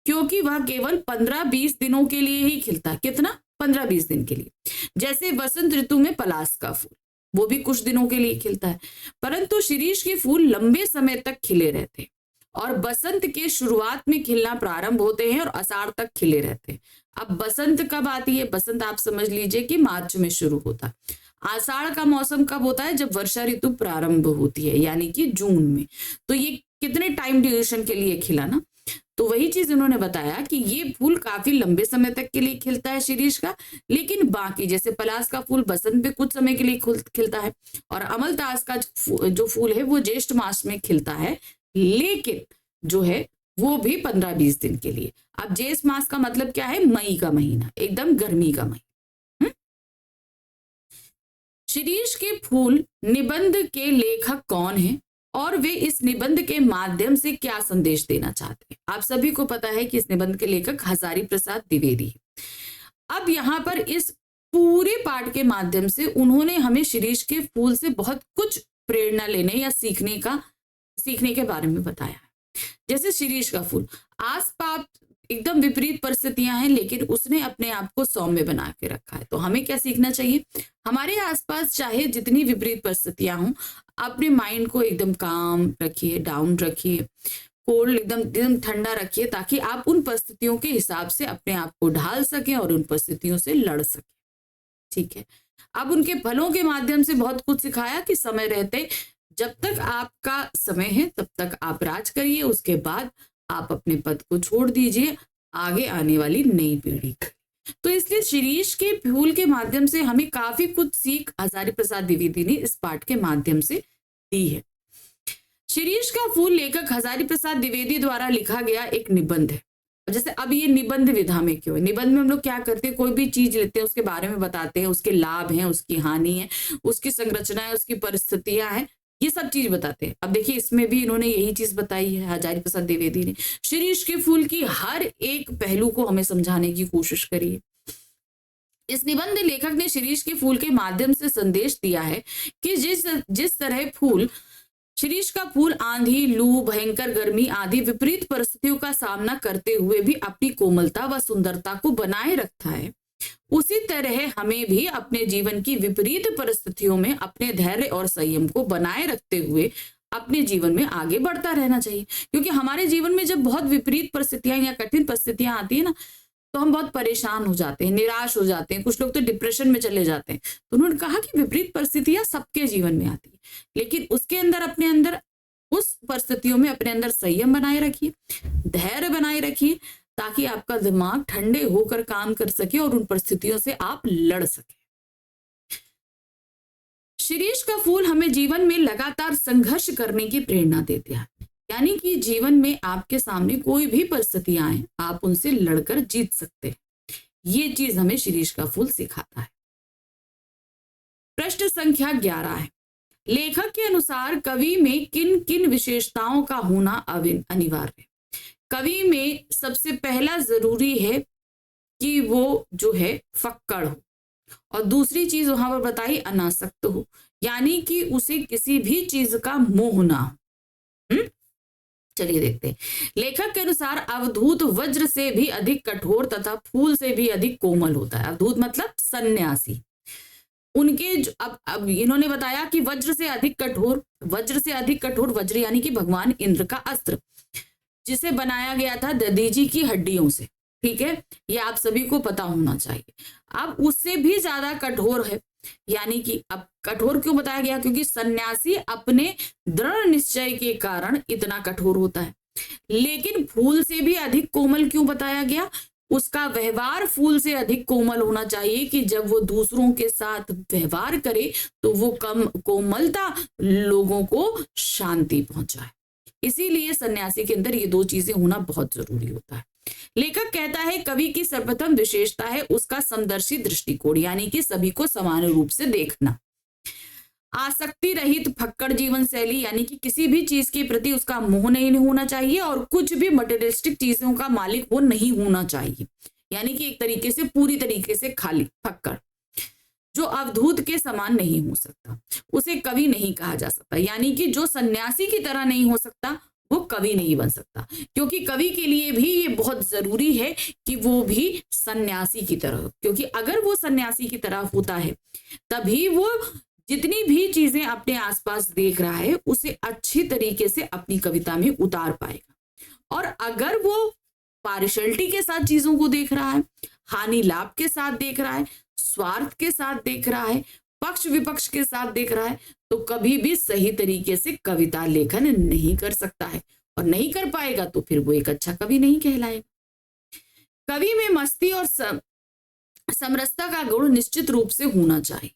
क्योंकि वह केवल 15-20 दिनों के लिए ही खिलता है। कितना? 15-20 दिन के लिए। जैसे वसंत ऋतु में पलाश का फूल, वो भी कुछ दिनों के लिए खिलता है, परंतु शिरीष के फूल लंबे समय तक खिले रहते हैं और बसंत के शुरुआत में खिलना प्रारंभ होते हैं और आषाढ़ तक खिले रहते हैं। अब बसंत कब आती है? बसंत आप समझ लीजिए कि मार्च में शुरू होता है। आषाढ़ का मौसम कब होता है? जब वर्षा ऋतु प्रारंभ होती है, यानी कि जून में। तो ये कितने टाइम ड्यूरेशन के लिए खिला ना, तो वही चीज उन्होंने बताया कि ये फूल काफी लंबे समय तक के लिए खिलता है शिरीष का, लेकिन बाकी जैसे पलाश का फूल बसंत में कुछ समय के लिए खिलता है और अमलतास का जो फूल है वो ज्येष्ठ मास में खिलता है, लेकिन जो है वो भी 15-20 दिन के लिए। अब ज्येष्ठ मास का मतलब क्या है? मई का महीना, एकदम गर्मी का महीना। शिरीष के फूल निबंध के लेखक कौन है और वे इस निबंध के माध्यम से क्या संदेश देना चाहते हैं? आप सभी को पता है कि इस निबंध के लेखक हजारी प्रसाद द्विवेदी है। अब यहाँ पर इस पूरे पाठ के माध्यम से उन्होंने हमें शिरीष के फूल से बहुत कुछ प्रेरणा लेने या सीखने के बारे में बताया है। जैसे शिरीष का फूल, आसपास एकदम विपरीत परिस्थितियां हैं, लेकिन उसने अपने आप को सौम्य बना के रखा है। तो हमें क्या सीखना चाहिए? हमारे आसपास चाहे जितनी विपरीत परिस्थितियां हों, अपने माइंड को एकदम काम रखिए, डाउन रखिए, कोल्ड एकदम ठंडा रखिए, ताकि आप उन परिस्थितियों के हिसाब से अपने आप को ढाल सकें और उन परिस्थितियों से लड़ सकें। ठीक है, अब उनके फलों के माध्यम से बहुत कुछ सिखाया कि समय रहते जब तक आपका समय है तब तक आप राज करिए, उसके बाद आप अपने पद को छोड़ दीजिए आगे आने वाली नई पीढ़ी। तो इसलिए शिरीष के फूल के माध्यम से हमें काफी कुछ सीख हजारी प्रसाद द्विवेदी ने इस पाठ के माध्यम से दी है। शिरीष का फूल लेखक हजारी प्रसाद द्विवेदी द्वारा लिखा गया एक निबंध है। जैसे अब ये निबंध विधा में क्यों है? निबंध में हम लोग क्या करते हैं, कोई भी चीज लेते हैं, उसके बारे में बताते हैं, उसके लाभ हैं, उसकी हानि है, उसकी संरचना है, उसकी परिस्थितियां हैं, ये सब चीज बताते हैं। अब देखिए इसमें भी इन्होंने यही चीज बताई है हजारी प्रसाद द्विवेदी ने। शिरीष के फूल की हर एक पहलू को हमें समझाने की कोशिश करी है। इस निबंध लेखक ने शिरीष के फूल के माध्यम से संदेश दिया है कि जिस तरह फूल शिरीष का फूल आंधी, लू, भयंकर गर्मी आदि विपरीत परिस्थितियों का सामना करते हुए भी अपनी कोमलता व सुंदरता को बनाए रखता है, उसी तरह हमें भी अपने जीवन की विपरीत परिस्थितियों में अपने धैर्य और संयम को बनाए रखते हुए अपने जीवन में आगे बढ़ता रहना चाहिए। क्योंकि हमारे जीवन में जब बहुत विपरीत परिस्थितियां या कठिन परिस्थितियां आती है ना, तो हम बहुत परेशान हो जाते हैं, निराश हो जाते हैं, कुछ लोग तो डिप्रेशन में चले जाते हैं। तो उन्होंने कहा कि विपरीत परिस्थितियां सबके जीवन में आती है, लेकिन उसके अंदर अपने अंदर उस परिस्थितियों में अपने अंदर संयम बनाए रखिए, धैर्य बनाए रखिए, ताकि आपका दिमाग ठंडे होकर काम कर सके और उन परिस्थितियों से आप लड़ सके। शिरीष का फूल हमें जीवन में लगातार संघर्ष करने की प्रेरणा देता है, यानी कि जीवन में आपके सामने कोई भी परिस्थितियां आए, आप उनसे लड़कर जीत सकते हैं। ये चीज हमें शिरीष का फूल सिखाता है। प्रश्न संख्या 11 है, लेखक के अनुसार कवि में किन किन विशेषताओं का होना अनिवार्य है? कवि में सबसे पहला जरूरी है कि वो जो है फक्कड़ हो, और दूसरी चीज वहां पर बताई अनासक्त हो, यानी कि उसे किसी भी चीज का मोह ना हो। चलिए देखते हैं। लेखक के अनुसार अवधूत वज्र से भी अधिक कठोर तथा फूल से भी अधिक कोमल होता है। अवधूत मतलब सन्यासी। उनके अब इन्होंने बताया कि वज्र से अधिक कठोर, वज्र यानी कि भगवान इंद्र का अस्त्र, जिसे बनाया गया था दधीची की हड्डियों से। ठीक है, ये आप सभी को पता होना चाहिए। अब उससे भी ज्यादा कठोर है, यानी कि अब कठोर क्यों बताया गया? क्योंकि सन्यासी अपने दृढ़ निश्चय के कारण इतना कठोर होता है। लेकिन फूल से भी अधिक कोमल क्यों बताया गया? उसका व्यवहार फूल से अधिक कोमल होना चाहिए कि जब वो दूसरों के साथ व्यवहार करे तो वो कम कोमलता लोगों को शांति पहुंचाए। इसीलिए सन्यासी के अंदर ये दो चीजें होना बहुत जरूरी होता है। लेखक कहता है कवि की सर्वप्रथम विशेषता है उसका समदर्शी दृष्टिकोण, यानी कि सभी को समान रूप से देखना। आसक्ति रहित फक्कड़ जीवन शैली, यानी कि किसी भी चीज के प्रति उसका मोह नहीं होना चाहिए और कुछ भी मटेरियलिस्टिक चीजों का मालिक वो नहीं होना चाहिए, यानी कि एक तरीके से पूरी तरीके से खाली फक्कड़, जो अवधूत के समान नहीं हो सकता, उसे कवि नहीं कहा जा सकता। यानी कि जो सन्यासी की तरह नहीं हो सकता वो कवि नहीं बन सकता, क्योंकि कवि के लिए भी ये बहुत जरूरी है कि वो भी सन्यासी की तरह, क्योंकि अगर वो सन्यासी की तरह होता है तभी वो जितनी भी चीजें अपने आसपास देख रहा है उसे अच्छी तरीके से अपनी कविता में उतार पाएगा। और अगर वो पार्शियलिटी के साथ चीजों को देख रहा है, हानि लाभ के साथ देख रहा है, स्वार्थ के साथ देख रहा है, पक्ष विपक्ष के साथ देख रहा है, तो कभी भी सही तरीके से कविता लेखन नहीं कर सकता है, और नहीं कर पाएगा तो फिर वो एक अच्छा कवि नहीं कहलाएगा। कवि में मस्ती और समरसता का गुण निश्चित रूप से होना चाहिए,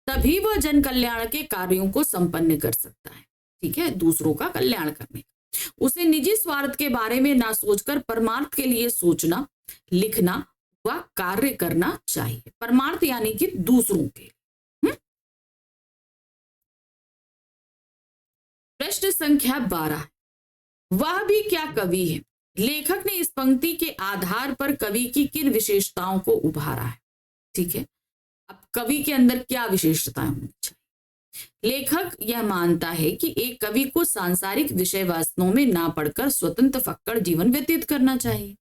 तभी वह जन कल्याण के कार्यों को संपन्न कर सकता है। ठीक है, दूसरों का कल्याण करने, उसे निजी स्वार्थ के बारे में ना सोचकर परमार्थ के लिए सोचना, लिखना व कार्य करना चाहिए। परमार्थ यानी कि दूसरों के। प्रश्न संख्या 12, वह भी क्या कवि है? लेखक ने इस पंक्ति के आधार पर कवि की किन विशेषताओं को उभारा है? ठीक है, अब कवि के अंदर क्या विशेषताएं होनी चाहिए? लेखक यह मानता है कि एक कवि को सांसारिक विषय वासनाओं में ना पड़कर स्वतंत्र फक्कड़ जीवन व्यतीत करना चाहिए।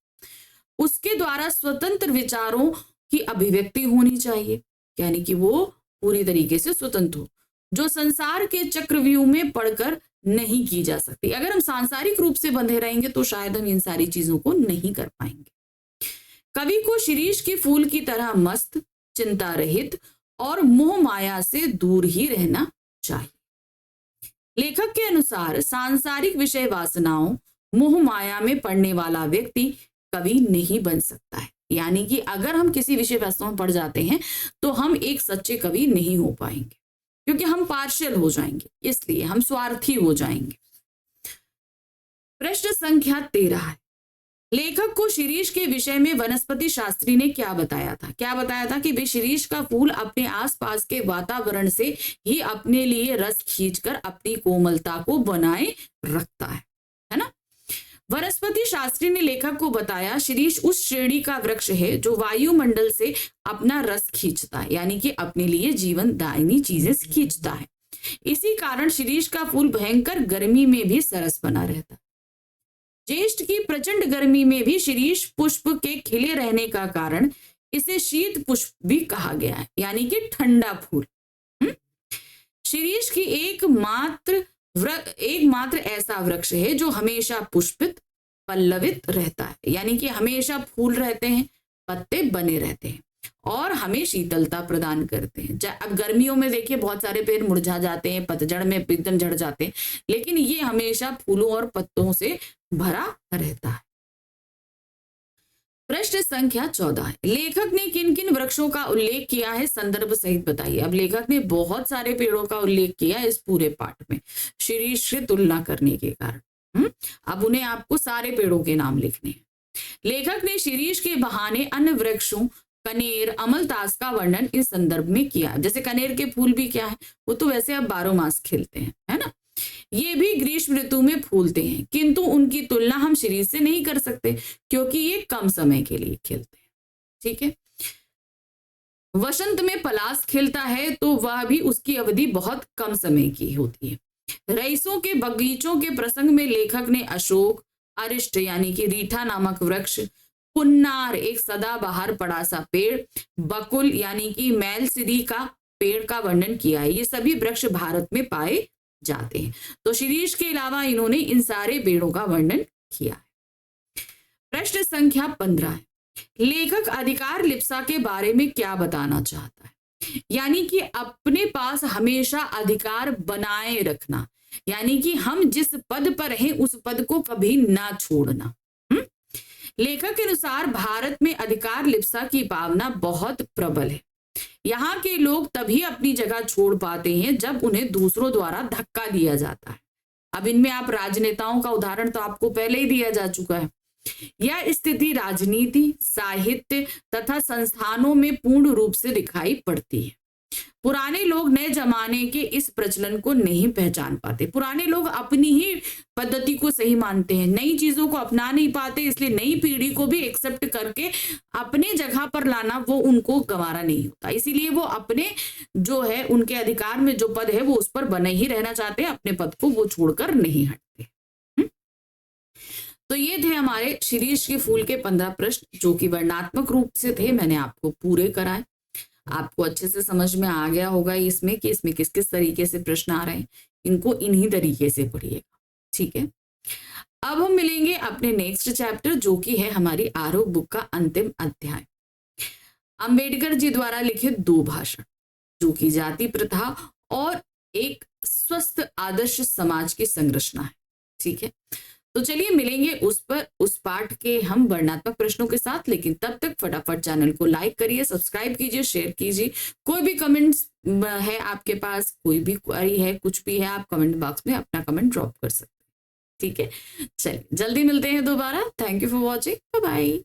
उसके द्वारा स्वतंत्र विचारों की अभिव्यक्ति होनी चाहिए, यानी कि वो पूरी तरीके से स्वतंत्र हो, जो संसार के चक्रव्यूह में पड़कर नहीं की जा सकती। अगर हम सांसारिक रूप से बंधे रहेंगे तो शायद हम इन सारी चीजों को नहीं कर पाएंगे। कवि को शिरीष के फूल की तरह मस्त, चिंता रहित और मोह माया से दूर ही रहना चाहिए। लेखक के अनुसार सांसारिक विषय वासनाओं, मोह माया में पड़ने वाला व्यक्ति कवि नहीं बन सकता है। यानी कि अगर हम किसी विषय वासनाओं में पड़ जाते हैं तो हम एक सच्चे कवि नहीं हो पाएंगे, क्योंकि हम पार्शियल हो जाएंगे, इसलिए हम स्वार्थी हो जाएंगे। प्रश्न संख्या 13 है, लेखक को शिरीष के विषय में वनस्पति शास्त्री ने क्या बताया था? क्या बताया था कि वे शिरीष का फूल अपने आसपास के वातावरण से ही अपने लिए रस खींचकर अपनी कोमलता को बनाए रखता है ना। वनस्पति शास्त्री ने लेखक को बताया शीरीष उस श्रेणी का वृक्ष है जो वायुमंडल से अपना रस खींचता है, यानी कि अपने लिए जीवन दायिनी चीजें खींचता है। इसी कारण शीरीष का फूल भयंकर गर्मी में भी सरस बना रहता है। ज्येष्ठ की प्रचंड गर्मी में भी शीरीष पुष्प के खिले रहने का कारण इसे शीत पुष्प भी कहा गया है, यानी कि ठंडा फूल। शीरीष की एकमात्र ऐसा वृक्ष है जो हमेशा पुष्पित पल्लवित रहता है, यानी कि हमेशा फूल रहते हैं, पत्ते बने रहते हैं और हमें शीतलता प्रदान करते हैं। अब गर्मियों में देखिए बहुत सारे पेड़ मुरझा जाते हैं, पतझड़ में एकदम झड़ जाते हैं, लेकिन ये हमेशा फूलों और पत्तों से भरा रहता है। प्रश्न संख्या 14, लेखक ने किन किन वृक्षों का उल्लेख किया है, संदर्भ सहित बताइए। अब लेखक ने बहुत सारे पेड़ों का उल्लेख किया इस पूरे पाठ में शीरीष से तुलना करने के कारण। अब उन्हें आपको सारे पेड़ों के नाम लिखने हैं। लेखक ने शीरीष के बहाने अन्य वृक्षों कनेर अमलतास का वर्णन इस संदर्भ में किया। जैसे कनेर के फूल भी क्या है, वो तो वैसे अब 12 मास खिलते हैं, है ना। ये भी ग्रीष्म ऋतु में फूलते हैं, किंतु उनकी तुलना हम शीरीष से नहीं कर सकते क्योंकि ये कम समय के लिए खिलते हैं। ठीक है। वसंत में पलास खिलता है तो वह भी उसकी अवधि बहुत कम समय की होती है। रईसों के बगीचों के प्रसंग में लेखक ने अशोक, अरिष्ट यानी कि रीठा नामक वृक्ष, पुन्नार एक सदाबहार बड़ा सा पेड़, बकुल यानी कि मैलसिरी का पेड़ का वर्णन किया है। ये सभी वृक्ष भारत में पाए जाते हैं। तो शीरीष के अलावा इन्होंने इन सारे पेड़ों का वर्णन किया है। प्रश्न संख्या 15 है, लेखक अधिकार लिप्सा के बारे में क्या बताना चाहता है, यानी कि अपने पास हमेशा अधिकार बनाए रखना, यानी कि हम जिस पद पर हैं उस पद को कभी ना छोड़ना। लेखक के अनुसार भारत में अधिकार लिप्सा की भावना बहुत प्रबल है। यहाँ के लोग तभी अपनी जगह छोड़ पाते हैं जब उन्हें दूसरों द्वारा धक्का दिया जाता है। अब इनमें आप राजनेताओं का उदाहरण तो आपको पहले ही दिया जा चुका है। यह स्थिति राजनीति, साहित्य तथा संस्थानों में पूर्ण रूप से दिखाई पड़ती है। पुराने लोग नए जमाने के इस प्रचलन को नहीं पहचान पाते। पुराने लोग अपनी ही पद्धति को सही मानते हैं, नई चीजों को अपना नहीं पाते, इसलिए नई पीढ़ी को भी एक्सेप्ट करके अपने जगह पर लाना वो उनको गंवारा नहीं होता। इसीलिए वो अपने जो है उनके अधिकार में जो पद है वो उस पर बने ही रहना चाहते हैं, अपने पद को वो छोड़कर नहीं हटते। तो ये थे हमारे शीरीष के फूल के 15 प्रश्न जो कि वर्णनात्मक रूप से थे, मैंने आपको पूरे कराए। आपको अच्छे से समझ में आ गया होगा इसमें कि इसमें किस किस तरीके से प्रश्न आ रहे हैं, इनको इन्हीं तरीके से पढ़िएगा। ठीक है। अब हम मिलेंगे अपने नेक्स्ट चैप्टर जो कि है हमारी आरोग्य बुक का अंतिम अध्याय, अंबेडकर जी द्वारा लिखित 2 भाषण जो कि जाति प्रथा और एक स्वस्थ आदर्श समाज की संरचना है। ठीक है। तो चलिए मिलेंगे उस पाठ के हम वर्णनात्मक प्रश्नों के साथ, लेकिन तब तक फटाफट चैनल को लाइक करिए, सब्सक्राइब कीजिए, शेयर कीजिए। कोई भी कमेंट्स है आपके पास, कोई भी क्वेरी है, कुछ भी है, आप कमेंट बॉक्स में अपना कमेंट ड्रॉप कर सकते हैं। ठीक है। चलिए जल्दी मिलते हैं दोबारा। Thank you for watching. Bye bye.